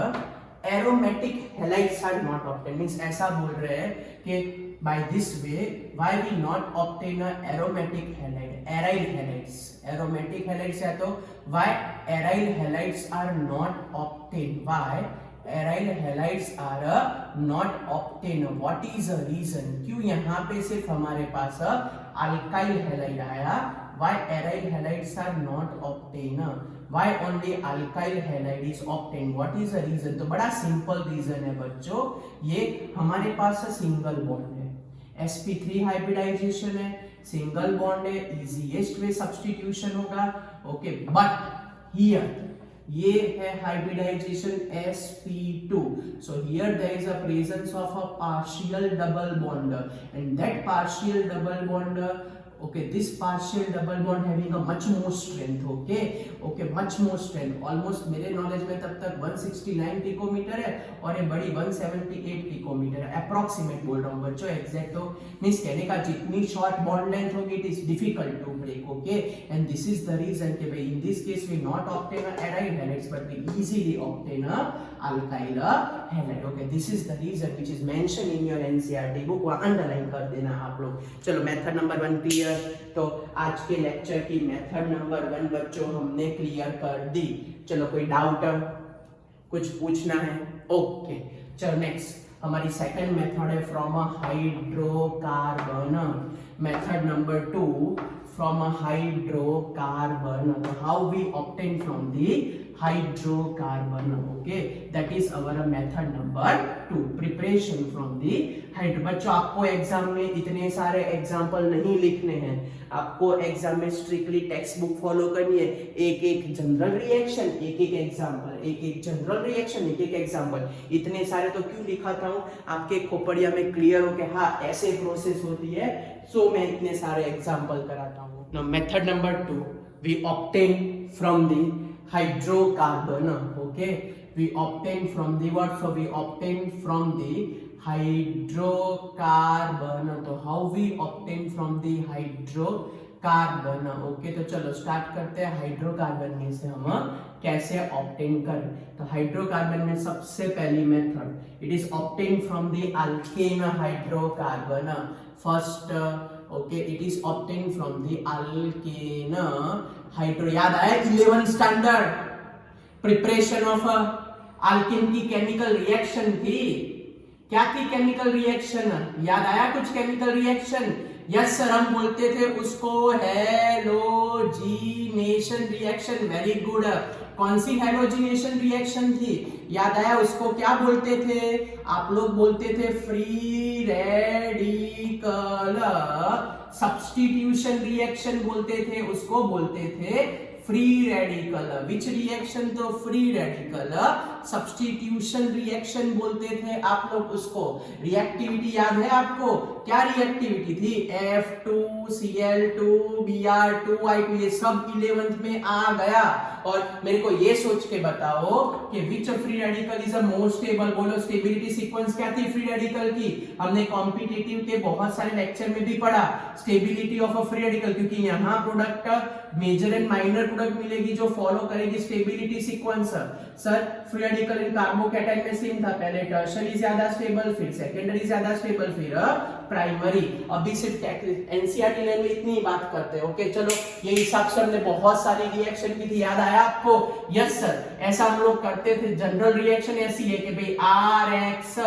[SPEAKER 1] aromatic halides are not obtain, means ऐसा बोल रहे हैं कि by this way why we not obtain a aromatic halide, aryl halides, aromatic halides है तो why aryl halides are not obtained, why aryl halides are not obtained, what is the reason, क्यों यहाँ पे सिर्फ हमारे पास alkyl halide आया, why aryl halides are not obtained, why only alkyl halide is obtained, what is the reason, तो बड़ा simple reason है बच्चों, ये हमारे पास सिंगल बॉन्ड है, sp3 हाइब्रिडाइजेशन है, सिंगल बॉन्ड है, इजीएस्ट वे सब्स्टिट्यूशन होगा, ओके, बट हियर ये है hybridisation sp2, so here there is a presence of a partial double bond and that partial double bond, okay, this partial double bond having a much more strength, okay, much more strength, almost मेरे knowledge में तब तक 169 picometre है और ये बड़ी 178 picometre है, approximate बोल रहा हूँ बच्चों, एग्जैक्ट तो मींस कहने का जितनी शॉर्ट बॉन्ड लेंथ होगी it is difficult to break, okay, and this is the reason कि भाई in this case we not obtain aryl halides but we easily obtain alkyl halide, okay, this is the reason which is mention in your NCERT book, वहां underline कर देना आप लोग। चलो method number 1 clear, तो आज के लेक्चर की मेथड नंबर 1 बच्चों हमने क्लियर कर दी। चलो कोई डाउट कुछ पूछना है? ओके, चलो नेक्स्ट हमारी सेकंड मेथड है from a hydrocarbon, method number 2 from a hydrocarbon, how we obtain from the hydrocarbon, okay, that is our method number 2, preparation from the hydro। बच्चों आपको एग्जाम में इतने सारे एग्जाम्पल नहीं लिखने हैं, आपको एग्जाम में स्ट्रिक्टली टेक्स्ट बुक फॉलो करनी है, एक एक जनरल रिएक्शन, एक एक एग्जाम्पल, एक एक जनरल रिएक्शन, एक एक एग्जाम्पल, इतने सारे तो क्यों लिखाता हूँ आपके खोपड़िया में क्लियर हो के हाँ ऐसे प्रोसेस होती है, सो मैं इतने सारे एग्जाम्पल कराता हूँ। Now method number 2 we obtain from the hydrocarbon, okay, we obtain from the what, so we obtain from the hydrocarbon, तो how we obtain from the hydrocarbon, okay, तो चलो स्टार्ट करते हैं हाइड्रोकार्बन में से हम कैसे ऑब्टेन करें। तो हाइड्रोकार्बन में सबसे पहली method it is obtain from the alkane hydrocarbon, first, okay, it is obtain from the alkane hydro, याद आया 11 स्टैंडर्ड प्रिपरेशन ऑफ अल्केन की केमिकल रिएक्शन थी, क्या थी केमिकल रिएक्शन, याद आया कुछ केमिकल रिएक्शन? यस सर, हम बोलते थे उसको हैलोजिनेशन रिएक्शन, वेरी गुड, कौन सी हैलोजिनेशन रिएक्शन थी, याद आया उसको क्या बोलते थे आप लोग? बोलते थे फ्री रेडिकल सब्स्टिट्यूशन रिएक्शन बोलते थे, उसको बोलते थे फ्री रेडिकल, विच रिएक्शन? तो फ्री रेडिकल सब्स्टिट्यूशन रिएक्शन बोलते थे आप लोग उसको। रिएक्टिविटी याद है आपको? क्या रिएक्टिविटी थी? F2Cl2Br2I2, ये सब 11th में आ गया। और मेरे को ये सोच के बताओ कि which free radical is a more stable, बोलो स्टेबिलिटी सीक्वेंस क्या थी फ्री रेडिकल की? हमने कॉम्पिटिटिव के बहुत सारे लेक्चर में भी पढ़ा stability of a free radical, क्योंकि यहाँ product major and minor product मिलेगी जो फॉलो करेगी stability sequence. Sir free radical in carbocation में सेम था, पहले टर्शरी ज्यादा स्टेबल, फिर सेकेंडरी ज्यादा स्टेबल, फिर प्राइमरी। अभी सिर्फ एनसीईआरटी लाइन में इतनी बात करते हैं, ओके। चलो ये हिसाब से हमने बहुत सारी रिएक्शन की थी, याद आया आपको? यस सर, ऐसा हम लोग करते थे। जनरल रिएक्शन ऐसी है कि भाई RX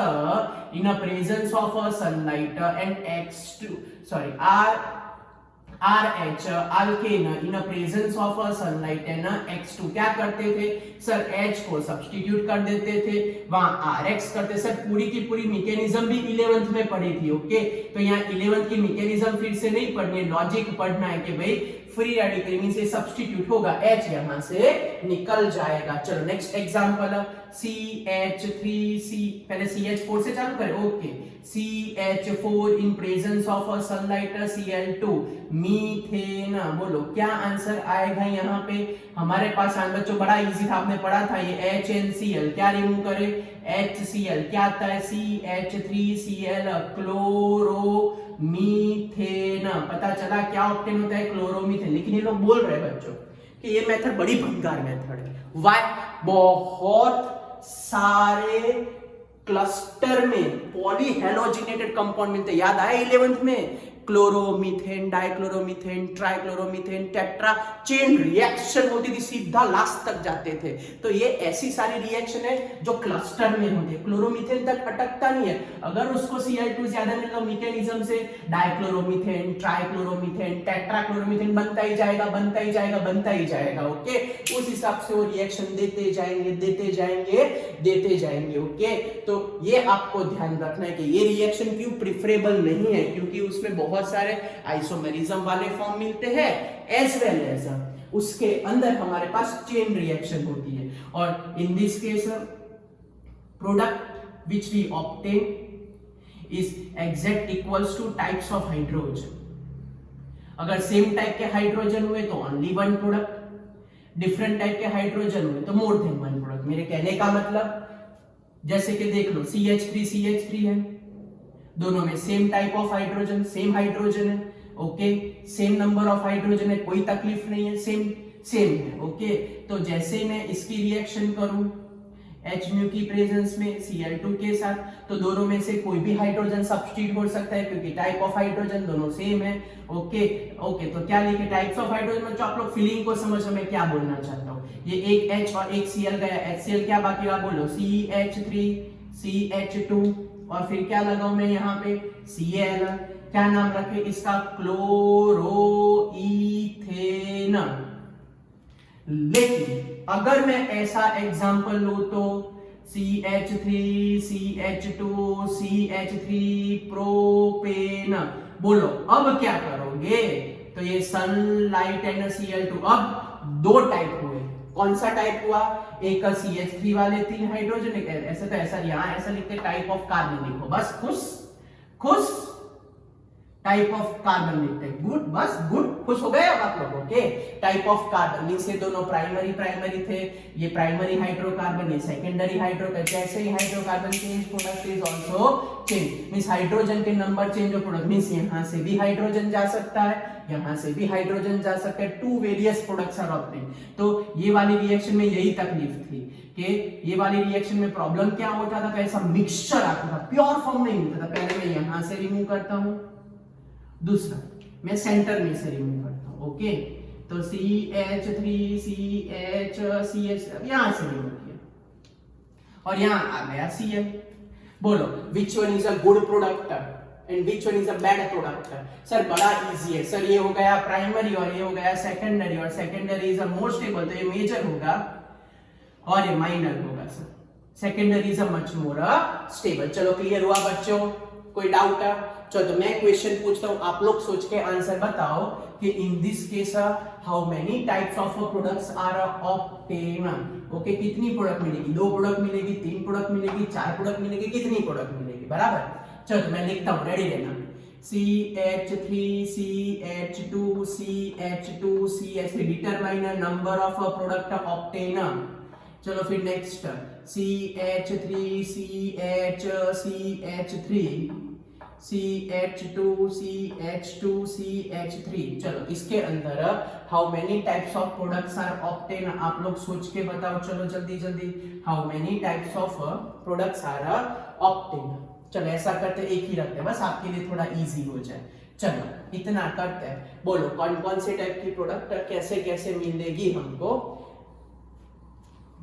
[SPEAKER 1] in a presence of a sunlight and RH alkane in a presence of a sunlight and X2 क्या करते थे सर? H को सब्स्टिट्यूट कर देते थे, वहां RX करते। सर पूरी की पूरी मैकेनिज्म भी 11th में पढ़ी थी, ओके। तो यहाँ 11th की मैकेनिज्म फिर से नहीं पढ़नी है, लॉजिक पढ़ना है कि भाई फ्री रेडिकल मींस ये सब्स्टिट्यूट होगा, H यहां से निकल जाएगा। चलो नेक्स्ट एग्जांपल, CH3C, पहले CH4 से चालू करें, okay. CH4 in presence of a sunlight Cl2 methane, बोलो क्या आंसर आएगा यहाँ पे? हमारे पास बच्चों बड़ा इजी था, आपने पढ़ा था ये HNCl, क्या रिमूव करे? HCl, क्या आता है? CH3Cl क्लोरो मीथेन, पता चला क्या ऑब्टेन होता है? क्लोरोमीथेन। लेकिन ये लोग बोल रहे हैं बच्चों कि ये मेथड बड़ी भंगार मेथड है। वाई? बहुत सारे क्लस्टर में पॉलीहेलोजिनेटेड कंपाउंड मिलते हैं। याद आया 11th में, chloromethane, dichloromethane, trichloromethane, tetra chain reaction होती थी, सीधा लास्ट तक जाते थे। तो ये ऐसी सारी रिएक्शन है जो क्लस्टर में होती है, क्लोरोमीथेन तक अटकता नहीं है। अगर उसको Cl2 ज्यादा मिले तो मैकेनिज्म से डाइक्लोरोमीथेन, ट्राइक्लोरोमीथेन, टेट्राक्लोरोमीथेन बनता ही जाएगा, बनता ही जाएगा, बनता ही जाएगा। ओके, उस हिसाब से वो रिएक्शन देते जाएंगे, देते जाएंगे, देते जाएंगे। ओके, तो ये आपको ध्यान रखना है कि ये रिएक्शन क्यों प्रिफरेबल नहीं है, क्योंकि उसमें बहुत सारे आइसोमेरिज्म वाले फॉर्म मिलते हैं, एज वेल एज उसके अंदर हमारे पास चेन रिएक्शन होती है। और in this case product which we obtain is exact equals to types of hydrogen. अगर सेम टाइप के हाइड्रोजन हुए तो only one product, different type के हाइड्रोजन हुए तो मोर देन वन प्रोडक्ट। मेरे कहने का मतलब जैसे कि देख लो CH3 है, दोनों में same type of hydrogen, same hydrogen है। Okay, same number of hydrogen है, कोई तकलीफ नहीं है, सेम है। ओके, तो जैसे मैं इसकी रिएक्शन करूं H की प्रेजेंस में Cl2 के साथ, तो दोनों में से कोई भी हाइड्रोजन सब्स्टिट्यूट हो सकता है क्योंकि टाइप ऑफ हाइड्रोजन दोनों सेम है। ओके, तो क्या लिखे टाइप्स ऑफ हाइड्रोजन में, आप लोग फीलिंग को समझो मैं क्या बोलना चाहता हूँ। ये एक H और एक Cl गया, HCl क्या बाकी रहा बोलो, CH3 CH2 और फिर क्या लगाऊं मैं यहाँ पे Cl, क्या नाम रखे इसका, क्लोरोईथेन। लेकिन अगर मैं ऐसा एग्जांपल लूं तो CH3 CH2 CH3 प्रोपेन, बोलो अब क्या करोगे। तो ये सनलाइट एंड Cl2, अब दो टाइप हुए। कौन सा टाइप हुआ, एक CH3 वाले 3 हाइड्रोजन, ऐसे तो ऐसा यहां ऐसा लिखते टाइप ऑफ कार्बन लिखो, बस खुश टाइप ऑफ कार्बन लिखते हैं, गुड, बस गुड, खुश हो गए अब आप लोग। Okay, type of carbon means ये दोनों प्राइमरी थे, ये प्राइमरी हाइड्रोकार्बन, ये सेकेंडरी हाइड्रोकार्बन। जैसे ही hydrocarbon change, product is also change, means hydrogen के नंबर चेंज हो, प्रोडक्ट मींस यहां से भी हाइड्रोजन जा सकता है, यहां से भी हाइड्रोजन जा सकता है, two various products are obtained. तो ये वाली रिएक्शन में यही तकलीफ थी कि ये वाली रिएक्शन में प्रॉब्लम क्या होता था, ऐसा मिक्सचर आता था, प्योर फॉर्म नहीं मिलता था। पहले मैं यहां से रिमूव करता हूं, दूसरा मैं सेंटर में से रिमूव करता हूं। ओके, तो CH3 CH यहां से रिमूव किया और यहां आ गया Cl। बोलो विच one is a good product and which one is a bad product. Sir बड़ा इजी है सर, ये हो गया प्राइमरी और ये हो गया सेकेंडरी, और secondary is a more stable, तो ये मेजर होगा और ये माइनर होगा sir. Secondary is a much more stable. चलो क्लियर हुआ बच्चों, कोई डाउट है? चलो तो मैं क्वेश्चन पूछता हूं, आप लोग सोच के आंसर बताओ कि in this case how many types of products are obtain. Okay, कितनी प्रोडक्ट मिलेगी, 2 प्रोडक्ट मिलेगी, 3 प्रोडक्ट मिलेगी, 4 प्रोडक्ट मिलेगी, कितनी प्रोडक्ट मिलेगी, बराबर। चलो तो मैं लिखता हूं, रेडी रहना। CH3 CH2 CH2 CH3 determine number of product obtain. चलो फिर next CH3 CH3 CH2 CH2 CH3। चलो इसके अंदर how many types of products are obtain, आप लोग सोच के बताओ। चलो जल्दी जल्दी, how many types of products are obtain. चलो ऐसा करते, एक ही रखते हैं बस आपके लिए थोड़ा इजी हो जाए। चलो इतना करते हैं, बोलो कौन कौन से टाइप की प्रोडक्ट कैसे कैसे मिलेगी हमको,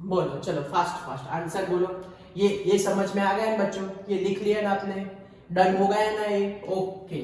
[SPEAKER 1] बोलो। चलो फास्ट आंसर बोलो। ये समझ में आ गया बच्चों, ये लिख लिया ना आपने, डन हो गया ना ये। ओके,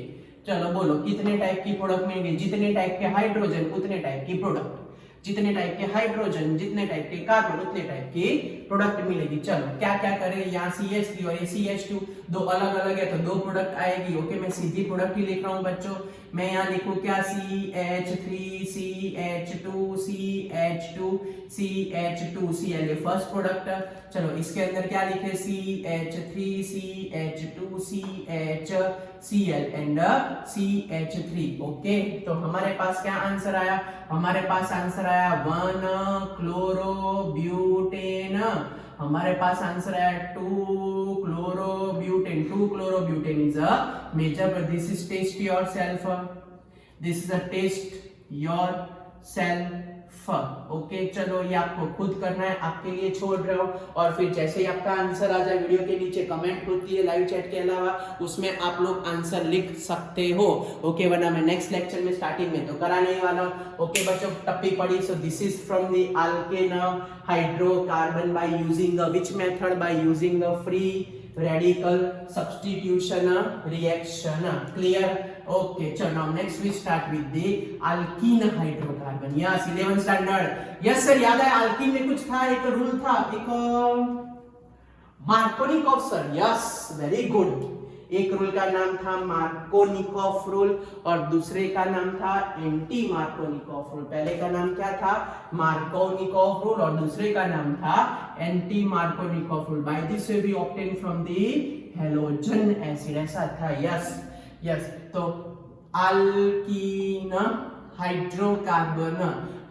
[SPEAKER 1] चलो बोलो कितने टाइप की प्रोडक्ट मिलेंगे, जितने टाइप के हाइड्रोजन उतने टाइप की प्रोडक्ट, जितने टाइप के हाइड्रोजन जितने टाइप के कार्बन उतने टाइप की प्रोडक्ट मिलेगी। चलो क्या क्या करें, यहाँ CH3 और ये CH2 दो अलग अलग है तो 2 प्रोडक्ट आएगी। ओके, मैं सीधी प्रोडक्ट ही लिख रहा हूँ बच्चों। मैं यहाँ लिखूं क्या, CH3 CH2 CH2 CH2 Cl first product. चलो इसके अंदर क्या लिखे, CH3 CH2 CHCl and CH3। Okay, तो हमारे पास क्या आंसर आया, हमारे पास आंसर आया 1 क्लोरोब्यूटेन। हमारे पास आंसर आया 2 chlorobutane. 2 chlorobutane is a major, but this is taste yourself, this is a taste yourself okay चलो ये आपको खुद करना है, आपके लिए छोड़ रहा हूँ। और फिर जैसे ही आपका आंसर आ जाए वीडियो के नीचे कमेंट होती है लाइव चैट के अलावा, उसमें आप लोग आंसर लिख सकते हो। ओके वरना मैं नेक्स्ट लेक्चर में स्टार्टिंग में तो करा नहीं वाला हूँ। ओके बच्चों टप्पी पड़ी। सो this is from the alkane hydrocarbon by using which method? By using the free radical substitution reaction. Clear? Okay, so now next we start with the alkene hydrocarbon. Yes, 11th standard. Yes sir, याद है alkene में कुछ था, एक rule था, एक Markovnikov sir. Yes very good. एक rule का नाम था मार्कोनिकॉफ रूल और दूसरे का नाम था एंटी मार्कोनिकॉफ रूल. पहले का नाम क्या था? मार्कोनिकॉफ रूल और दूसरे का नाम था anti Markovnikov rule. By this way we obtain from the halogen acid. ऐसा था. Yes yes. तो alkene hydrocarbon,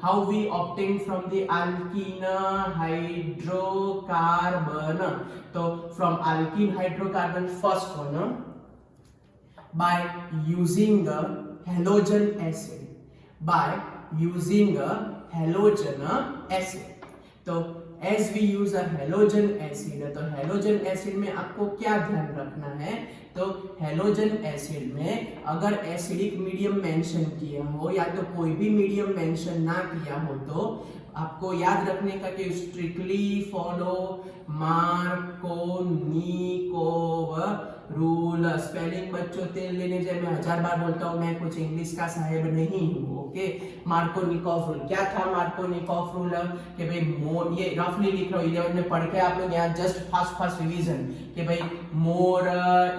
[SPEAKER 1] how we obtain from the alkene hydrocarbon? So from alkene hydrocarbon, first one by using halogen acid. By using halogen acid. तो as we use a halogen acid, तो halogen acid में आपको क्या ध्यान रखना है? तो halogen acid में अगर एसिडिक मीडियम मेंशन किया हो या तो कोई भी मीडियम मेंशन ना किया हो तो आपको याद रखने का कि strictly follow Markovnikov rule. Spelling बच्चों तेल लेने जाए मैं 1000 बार बोलता हूँ, मैं कुछ इंग्लिश का साहेब नहीं हूँ. ओके मार्कोनिकोव रूल क्या था? मार्कोनिकोव रूल कि भाई मोर, ये रफली लिख रहा हूँ 11 में पढ़ के आप लोग यहाँ जस्ट फास्ट रिवीजन कि भाई मोर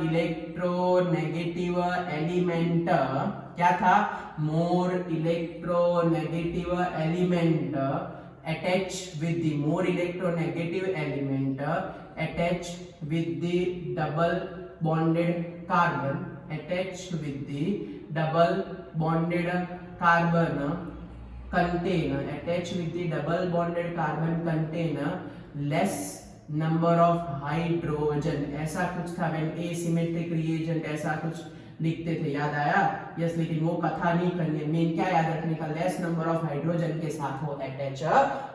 [SPEAKER 1] इलेक्ट्रोनेगेटिव एलिमेंट क्या था? मोर electronegative element attach with the more electronegative element attach with the double bonded carbon, attach with the double bonded carbon contain, attach with the double bonded carbon contain less number of hydrogen. ऐसा कुछ था. when asymmetric reagent ऐसा कुछ लिखते थे. याद आया? Yes. लेकिन वो कथा नहीं करनी. मेन क्या याद रखने का? लेस नंबर ऑफ हाइड्रोजन के साथ वो अटैच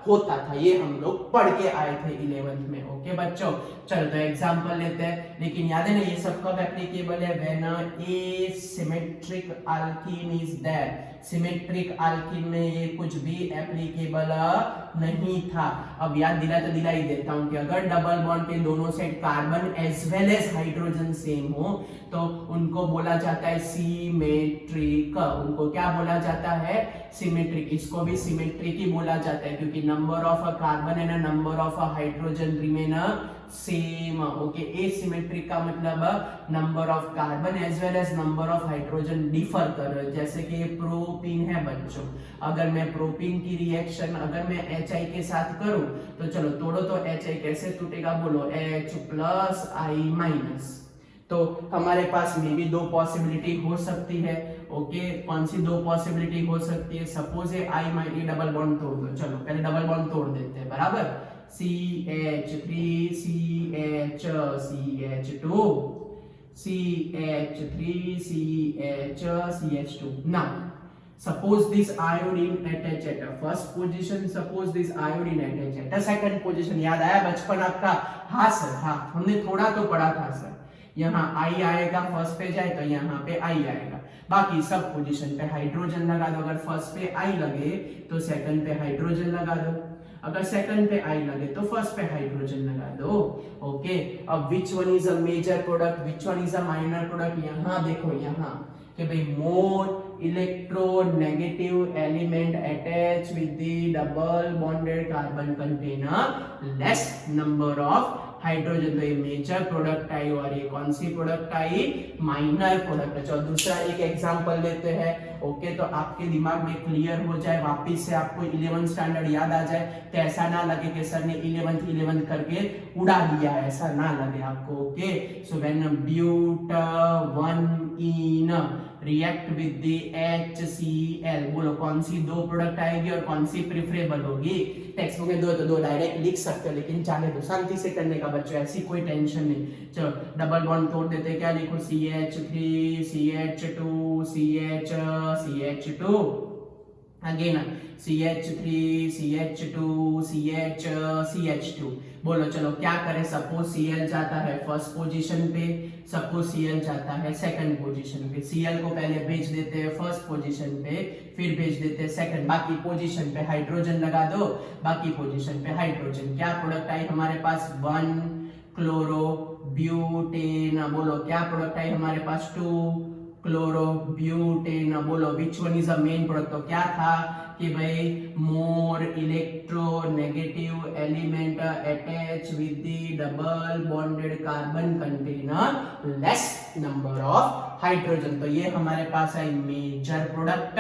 [SPEAKER 1] होता था. ये हम लोग पढ़ के आए थे 11th में. ओके बच्चों चल तो एग्जांपल लेते हैं. लेकिन याद है ना ये सब कब एप्लीकेबल है? When asymmetric alkene is there. Symmetric alkene में ये कुछ भी एप्लीकेबल नहीं था. अब याद दिला तो दिला ही देता हूं कि अगर डबल बॉन्ड के दोनों side carbon as well as hydrogen same हो तो उनको बोला जाता है सिमेट्रिक. उनको क्या बोला जाता है? सिमेट्रिक. इसको भी सिमेट्रिक ही बोला जाता है क्योंकि number of carbon and number of hydrogen remain same. Okay asymmetric का मतलब number of carbon as well as number of hydrogen differ कर रहे. जैसे कि ये प्रोपीन है बच्चों, अगर मैं प्रोपीन की रिएक्शन अगर मैं HI के साथ करूं तो चलो तोड़ो तो HI कैसे टूटेगा? बोलो H प्लस I माइनस. तो हमारे पास में भी दो पॉसिबिलिटी हो सकती है. ओके कौन सी दो पॉसिबिलिटी हो सकती है? सपोज है I माइनस डबल बॉन्ड तोड़ दो. चलो पहले डबल बॉन्ड तोड़ देते हैं. बराबर CH3 CH CH2 CH3 CH CH2. Now suppose this iodine attach at a first position, suppose this iodine attach at a second position. याद आया बचपन आपका? हाँ सर हाँ हमने थोड़ा तो पढ़ा था सर. यहाँ I आएगा फर्स्ट पे जाए तो यहाँ पे I आएगा. बाकी सब पोजीशन पे हाइड्रोजन लगा दो. अगर फर्स्ट पे I लगे तो सेकंड पे हाइड्रोजन लगा दो. अगर सेकंड पे I लगे तो फर्स्ट पे हाइड्रोजन लगा दो. ओके अब which one is a major product, which one is a minor product? यहाँ देखो यहाँ कि भाई more electronegative element attach with the double bonded carbon container less number of hydrogen. तो ये मेजर प्रोडक्ट आई और ये कौन सी प्रोडक्ट आई? Minor product. चलो दूसरा एक एग्जांपल लेते हैं. ओके तो आपके दिमाग में क्लियर हो जाए, वापस से आपको 11th स्टैंडर्ड याद आ जाए तो ऐसा ना लगे कि सर ने 11th करके उड़ा दिया, ऐसा ना लगे आपको. Okay so when butyne react with the HCl, बोलो कौन सी दो प्रोडक्ट आएगी और कौन सी प्रेफरेबल होगी? टेक्स्ट बुक में दो तो दो डायरेक्ट लिख सकते हो लेकिन चाहे तो शांति से करने का बच्चों, ऐसी कोई टेंशन नहीं. चलो डबल बॉन्ड तोड़ देते. क्या लिखो? CH3 CH2 CH CH2. Again CH3 CH2 CH2 बोलो चलो क्या करें, सपोज Cl जाता है फर्स्ट पोजीशन पे, सपोज Cl जाता है सेकंड पोजीशन पे, Cl को पहले भेज देते हैं फर्स्ट पोजीशन पे, फिर भेज देते हैं सेकंड, बाकी पोजीशन पे हाइड्रोजन लगा दो, बाकी पोजीशन पे हाइड्रोजन, क्या प्रोडक्ट आई हमारे पास 1 क्लोरो ब्यूटेन, बोलो क्या प्रोडक्ट आई हमारे पास 2 क्लोरोब्यूटेन, बोलो विच one is a main product, तो क्या था कि भाई more electronegative element attach with the double bonded carbon contain less number of hydrogen, तो ये हमारे पास आई मेजर प्रोडक्ट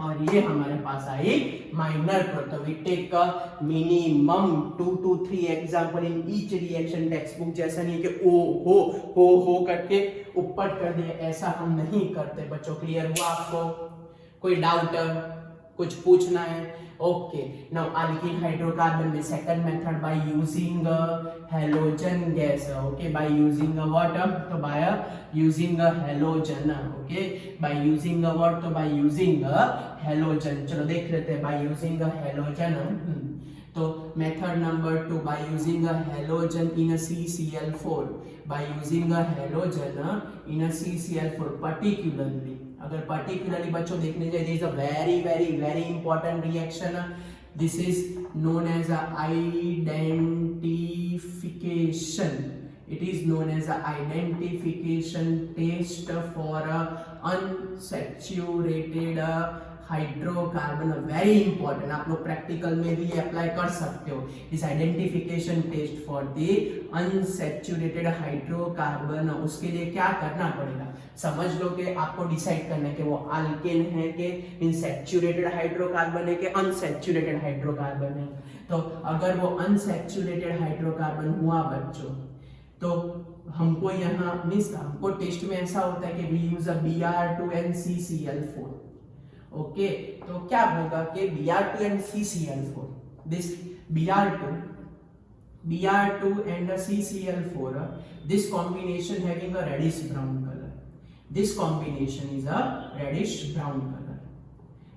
[SPEAKER 1] और ये हमारे पास आई minor product. We take minimum 2 to 3 example in each reaction text book, जैसा नहीं कि ओ हो करके ऊपर कर दिया, ऐसा हम नहीं करते बच्चों। क्लियर हुआ आपको? कोई डाउट, कुछ पूछना है? ओके, नाउ अल्कीन हाइड्रोकार्बन में second method by using halogen gas, okay, by using what, तो by using halogen, okay, by using what, तो बाय यूजिंग हैलोजन। चलो देख लेते हैं बाय यूजिंग हैलोजन, तो method number 2 by using halogen in CCl4, by using halogen in CCl4 particularly, अगर particularly बच्चों देखने जाए, this is a very very very important reaction, this is known as identification, it is known as a identification test for unsaturated hydrocarbon, very important, आप लोग practical में भी apply कर सकते हो। इस identification test for the unsaturated hydrocarbon, उसके लिए क्या करना पड़ेगा, समझ लो कि आपको डिसाइड करना है कि वो अल्केन है कि इनसैचुरेटेड हाइड्रोकार्बन है कि अनसैचुरेटेड हाइड्रोकार्बन है। तो अगर वो अनसैचुरेटेड हाइड्रोकार्बन हुआ बच्चों, तो हमको यहाँ मीन्स हमको टेस्ट में ऐसा होता है कि we use a Br2NCCl4, okay, तो क्या होगा कि Br2NCCl4, this Br2 and CCl4, this combination having a reddish brown color, this combination is a reddish brown color,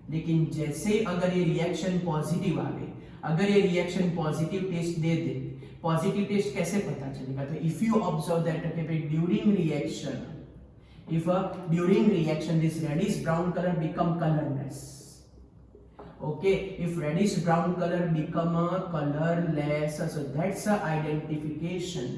[SPEAKER 1] लेकिन जैसे अगर ये रिएक्शन पॉजिटिव आ गई, अगर ये रिएक्शन पॉजिटिव टेस्ट दे दे, पॉजिटिव टेस्ट कैसे पता चलेगा, तो if you observe that during reaction, if during reaction this reddish brown color become colorless, okay, if reddish brown color become colorless, so that's a identification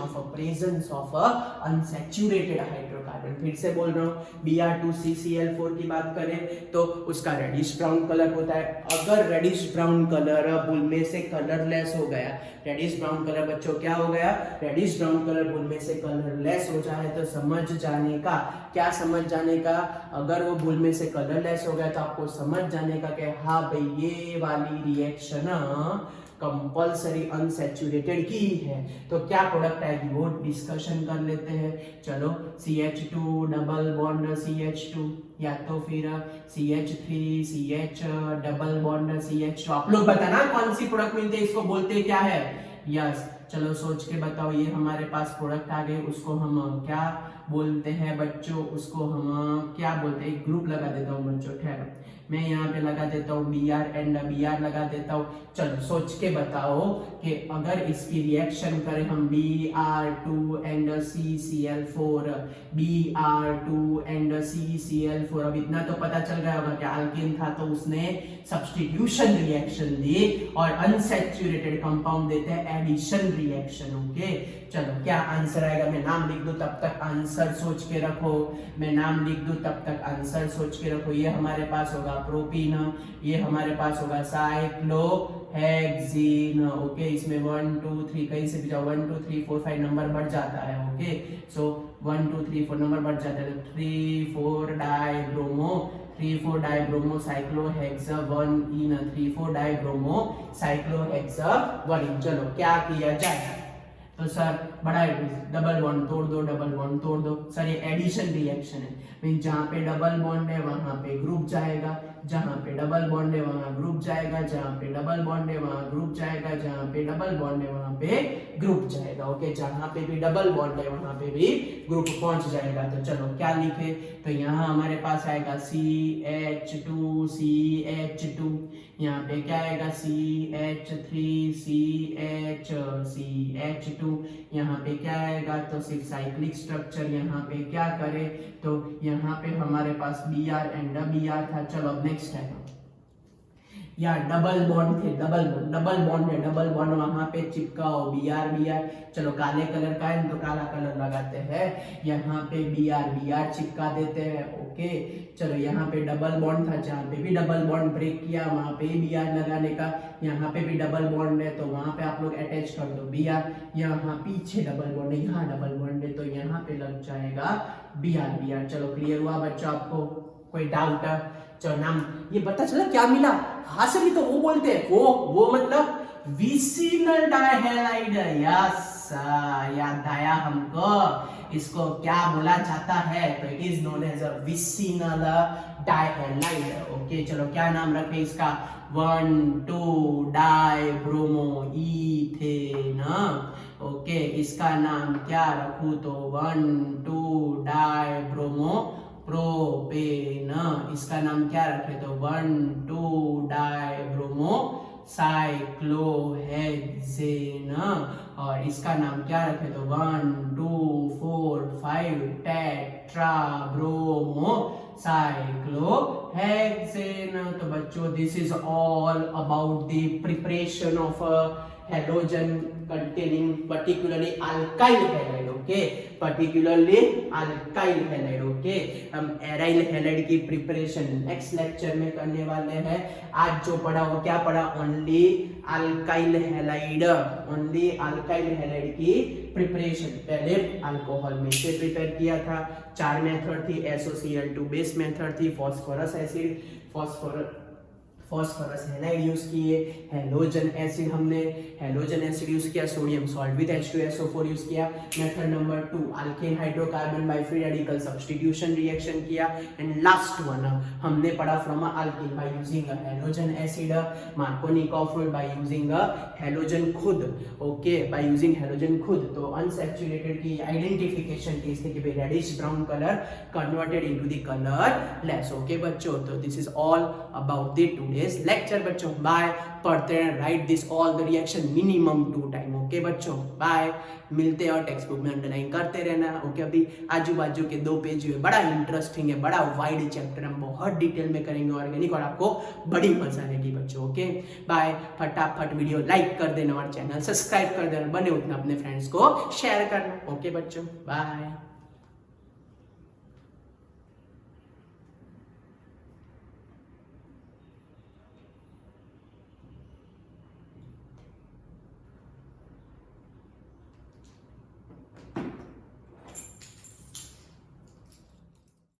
[SPEAKER 1] of a presence of a unsaturated hydrocarbon। फिर से बोल रहा हूँ, Br2CCl4 की बात करें तो उसका रेडिश ब्राउन कलर होता है। अगर रेडिश ब्राउन कलर बुल में से कलरलेस हो गया, रेडिश ब्राउन कलर बच्चों क्या हो गया, रेडिश ब्राउन कलर बुल में से कलरलेस हो जाए तो समझ जाने का, क्या समझ जाने का, अगर वो बुल में से कलरलेस हो गया तो आपको समझ जाने का कि हाँ भाई ये वाली रिएक्शन कंपल्सरी अनसैचुरेटेड की है। तो क्या प्रोडक्ट आएगी वो डिस्कशन कर लेते हैं। चलो CH2 डबल बॉन्ड CH2 या तो फिर CH3 CH double bond CH2, आप लोग बताना कौन सी प्रोडक्ट मिलती है, इसको बोलते क्या है। यस, चलो सोच के बताओ, ये हमारे पास प्रोडक्ट आ गए, उसको हम क्या बोलते हैं बच्चों, उसको हम क्या बोलते हैं, एक ग्रुप लगा देता हूँ बच्चों, ठहरो मैं यहाँ पे लगा देता हूँ Br एंड Br लगा देता हूँ। चलो सोच के बताओ कि अगर इसकी रिएक्शन करें हम Br2 and CCl4, Br2 and CCl4, अब इतना तो पता चल गया होगा कि अल्केन था तो उसने सब्स्टिट्यूशन रिएक्शन दी और अनसैचुरेटेड कंपाउंड देते हैं एडिशन रिएक्शन। ओके, चलो क्या आंसर आएगा, मैं नाम लिख दूं तब तक आंसर सोच के रखो, मैं नाम लिख दूं तब तक आंसर सोच के रखो। ये हमारे पास होगा प्रोपीन, ये हमारे पास होगा साइक्लोहेक्सीन। ओके, इसमें 1 2 3 कहीं से भी जाओ 1 2 3 4 5 नंबर बढ़ जाता है। ओके, सो 1 2 3 4 नंबर बढ़ जाता है, 3 4 डाइब्रोमो 3 4 डाइब्रोमो साइक्लोहेक्सा 1 इन 3 4 डाइब्रोमो साइक्लोहेक्सा 1 इन। चलो क्या किया जाए, तो सर बड़ा डबल बॉन्ड तोड़ दो, डबल बॉन्ड तोड़ दो। सर ये एडिशन रिएक्शन है, मीन जहाँ पे डबल बॉन्ड है वहां पे ग्रुप जाएगा, जहाँ पे डबल बॉन्ड है वहां ग्रुप जाएगा, जहाँ पे डबल बॉन्ड है वहां ग्रुप जाएगा, जहाँ पे डबल बॉन्ड है वहां पे ग्रुप जाएगा। ओके, जहाँ पे भी डबल बॉन्ड है वहां पे भी ग्रुप पहुंच जाएगा। तो चलो क्या लिखे, तो यहाँ हमारे पास आएगा CH2 CH2, यहाँ पे क्या आएगा CH3 CH2, यहाँ पे क्या आएगा, तो सिर्फ साइक्लिक स्ट्रक्चर। यहाँ पे क्या करे, तो यहाँ पे हमारे पास Br एंड Br था। चलो अब नेक्स्ट है, या डबल बॉन्ड थे, डबल बॉन्ड है, डबल बॉन्ड वहां पे चिपकाओ Br। चलो काले कलर का है तो काला कलर लगाते हैं, यहाँ पे Br चिपका देते हैं। ओके, चलो यहाँ पे डबल बॉन्ड था, जहाँ पे भी डबल बॉन्ड ब्रेक किया वहां पे Br लगाने का, यहाँ पे भी डबल बॉन्ड है तो वहां पे आप लोग अटैच कर दो Br। यहाँ पीछे डबल बॉन्ड है, यहाँ डबल बॉन्ड है तो यहाँ पे लग जाएगा Br। चलो क्लियर हुआ बच्चों, आपको कोई डाउट है? चलो नाम ये पता चला क्या मिला, हाँ से भी तो वो बोलते हैं, वो मतलब विसिनल डाइहैलाइड। यस, याद आया हमको, इसको क्या बोला जाता है, तो it is known as a vicinal dihalide. Okay, चलो क्या नाम रखें इसका, 1,2 डाइब्रोमो इथेन। ओके, इसका नाम क्या रखूं, तो 1,2 डाइब्रोमो प्रोपेन। इसका नाम क्या रखे, तो 1,2 डाइब्रोमो साइक्लोहेक्सेन। और इसका नाम क्या रखे, तो 1,2,4,5 टेट्राब्रोमो साइक्लोहेक्सेन। तो बच्चों this is all about the preparation of halogen containing particularly alkyl halide। Okay, particularly alkyl halide। Okay, हम एराइल हैलाइड की प्रिपरेशन नेक्स्ट लेक्चर में करने वाले हैं। आज जो पढ़ा वो क्या पढ़ा, only alkyl halide, only alkyl halide की प्रिपरेशन। पहले अल्कोहल में से प्रिपेयर किया था, 4 मेथड थी, SOCl2 बेस मेथड थी, phosphorus acid, phosphorus halide use किए, हैलोजन एसिड हमने हैलोजन एसिड यूज किया, sodium salt with H2SO4 use किया। Method number 2 alkane hydrocarbon by free radical substitution reaction किया। एंड लास्ट वन हमने पढ़ा from alkane by using halogen acid, Markovnikov by using halogen खुद। Okay, by using halogen खुद, तो unsaturated की identification की इसके कि reddish brown colour converted into the colourless. Okay बच्चों, तो this is all about the today lecture. बच्चों बाय, पढ़ते हैं, write this all the reaction minimum 2 time. Okay बच्चों बाय, मिलते हैं और टेक्स्ट बुक में अंडरलाइन करते रहना। ओके, अभी आजू बाजू के 2 पेज हुए, बड़ा इंटरेस्टिंग है, बड़ा वाइड चैप्टर, हम बहुत डिटेल में करेंगे ऑर्गेनिक और आपको बड़ी मजा आएगी बच्चों। ओके बाय, फटाफट वीडियो लाइक कर देना और चैनल सब्सक्राइब कर देना, बने उतना अपने फ्रेंड्स को शेयर करना। ओके बच्चों बाय।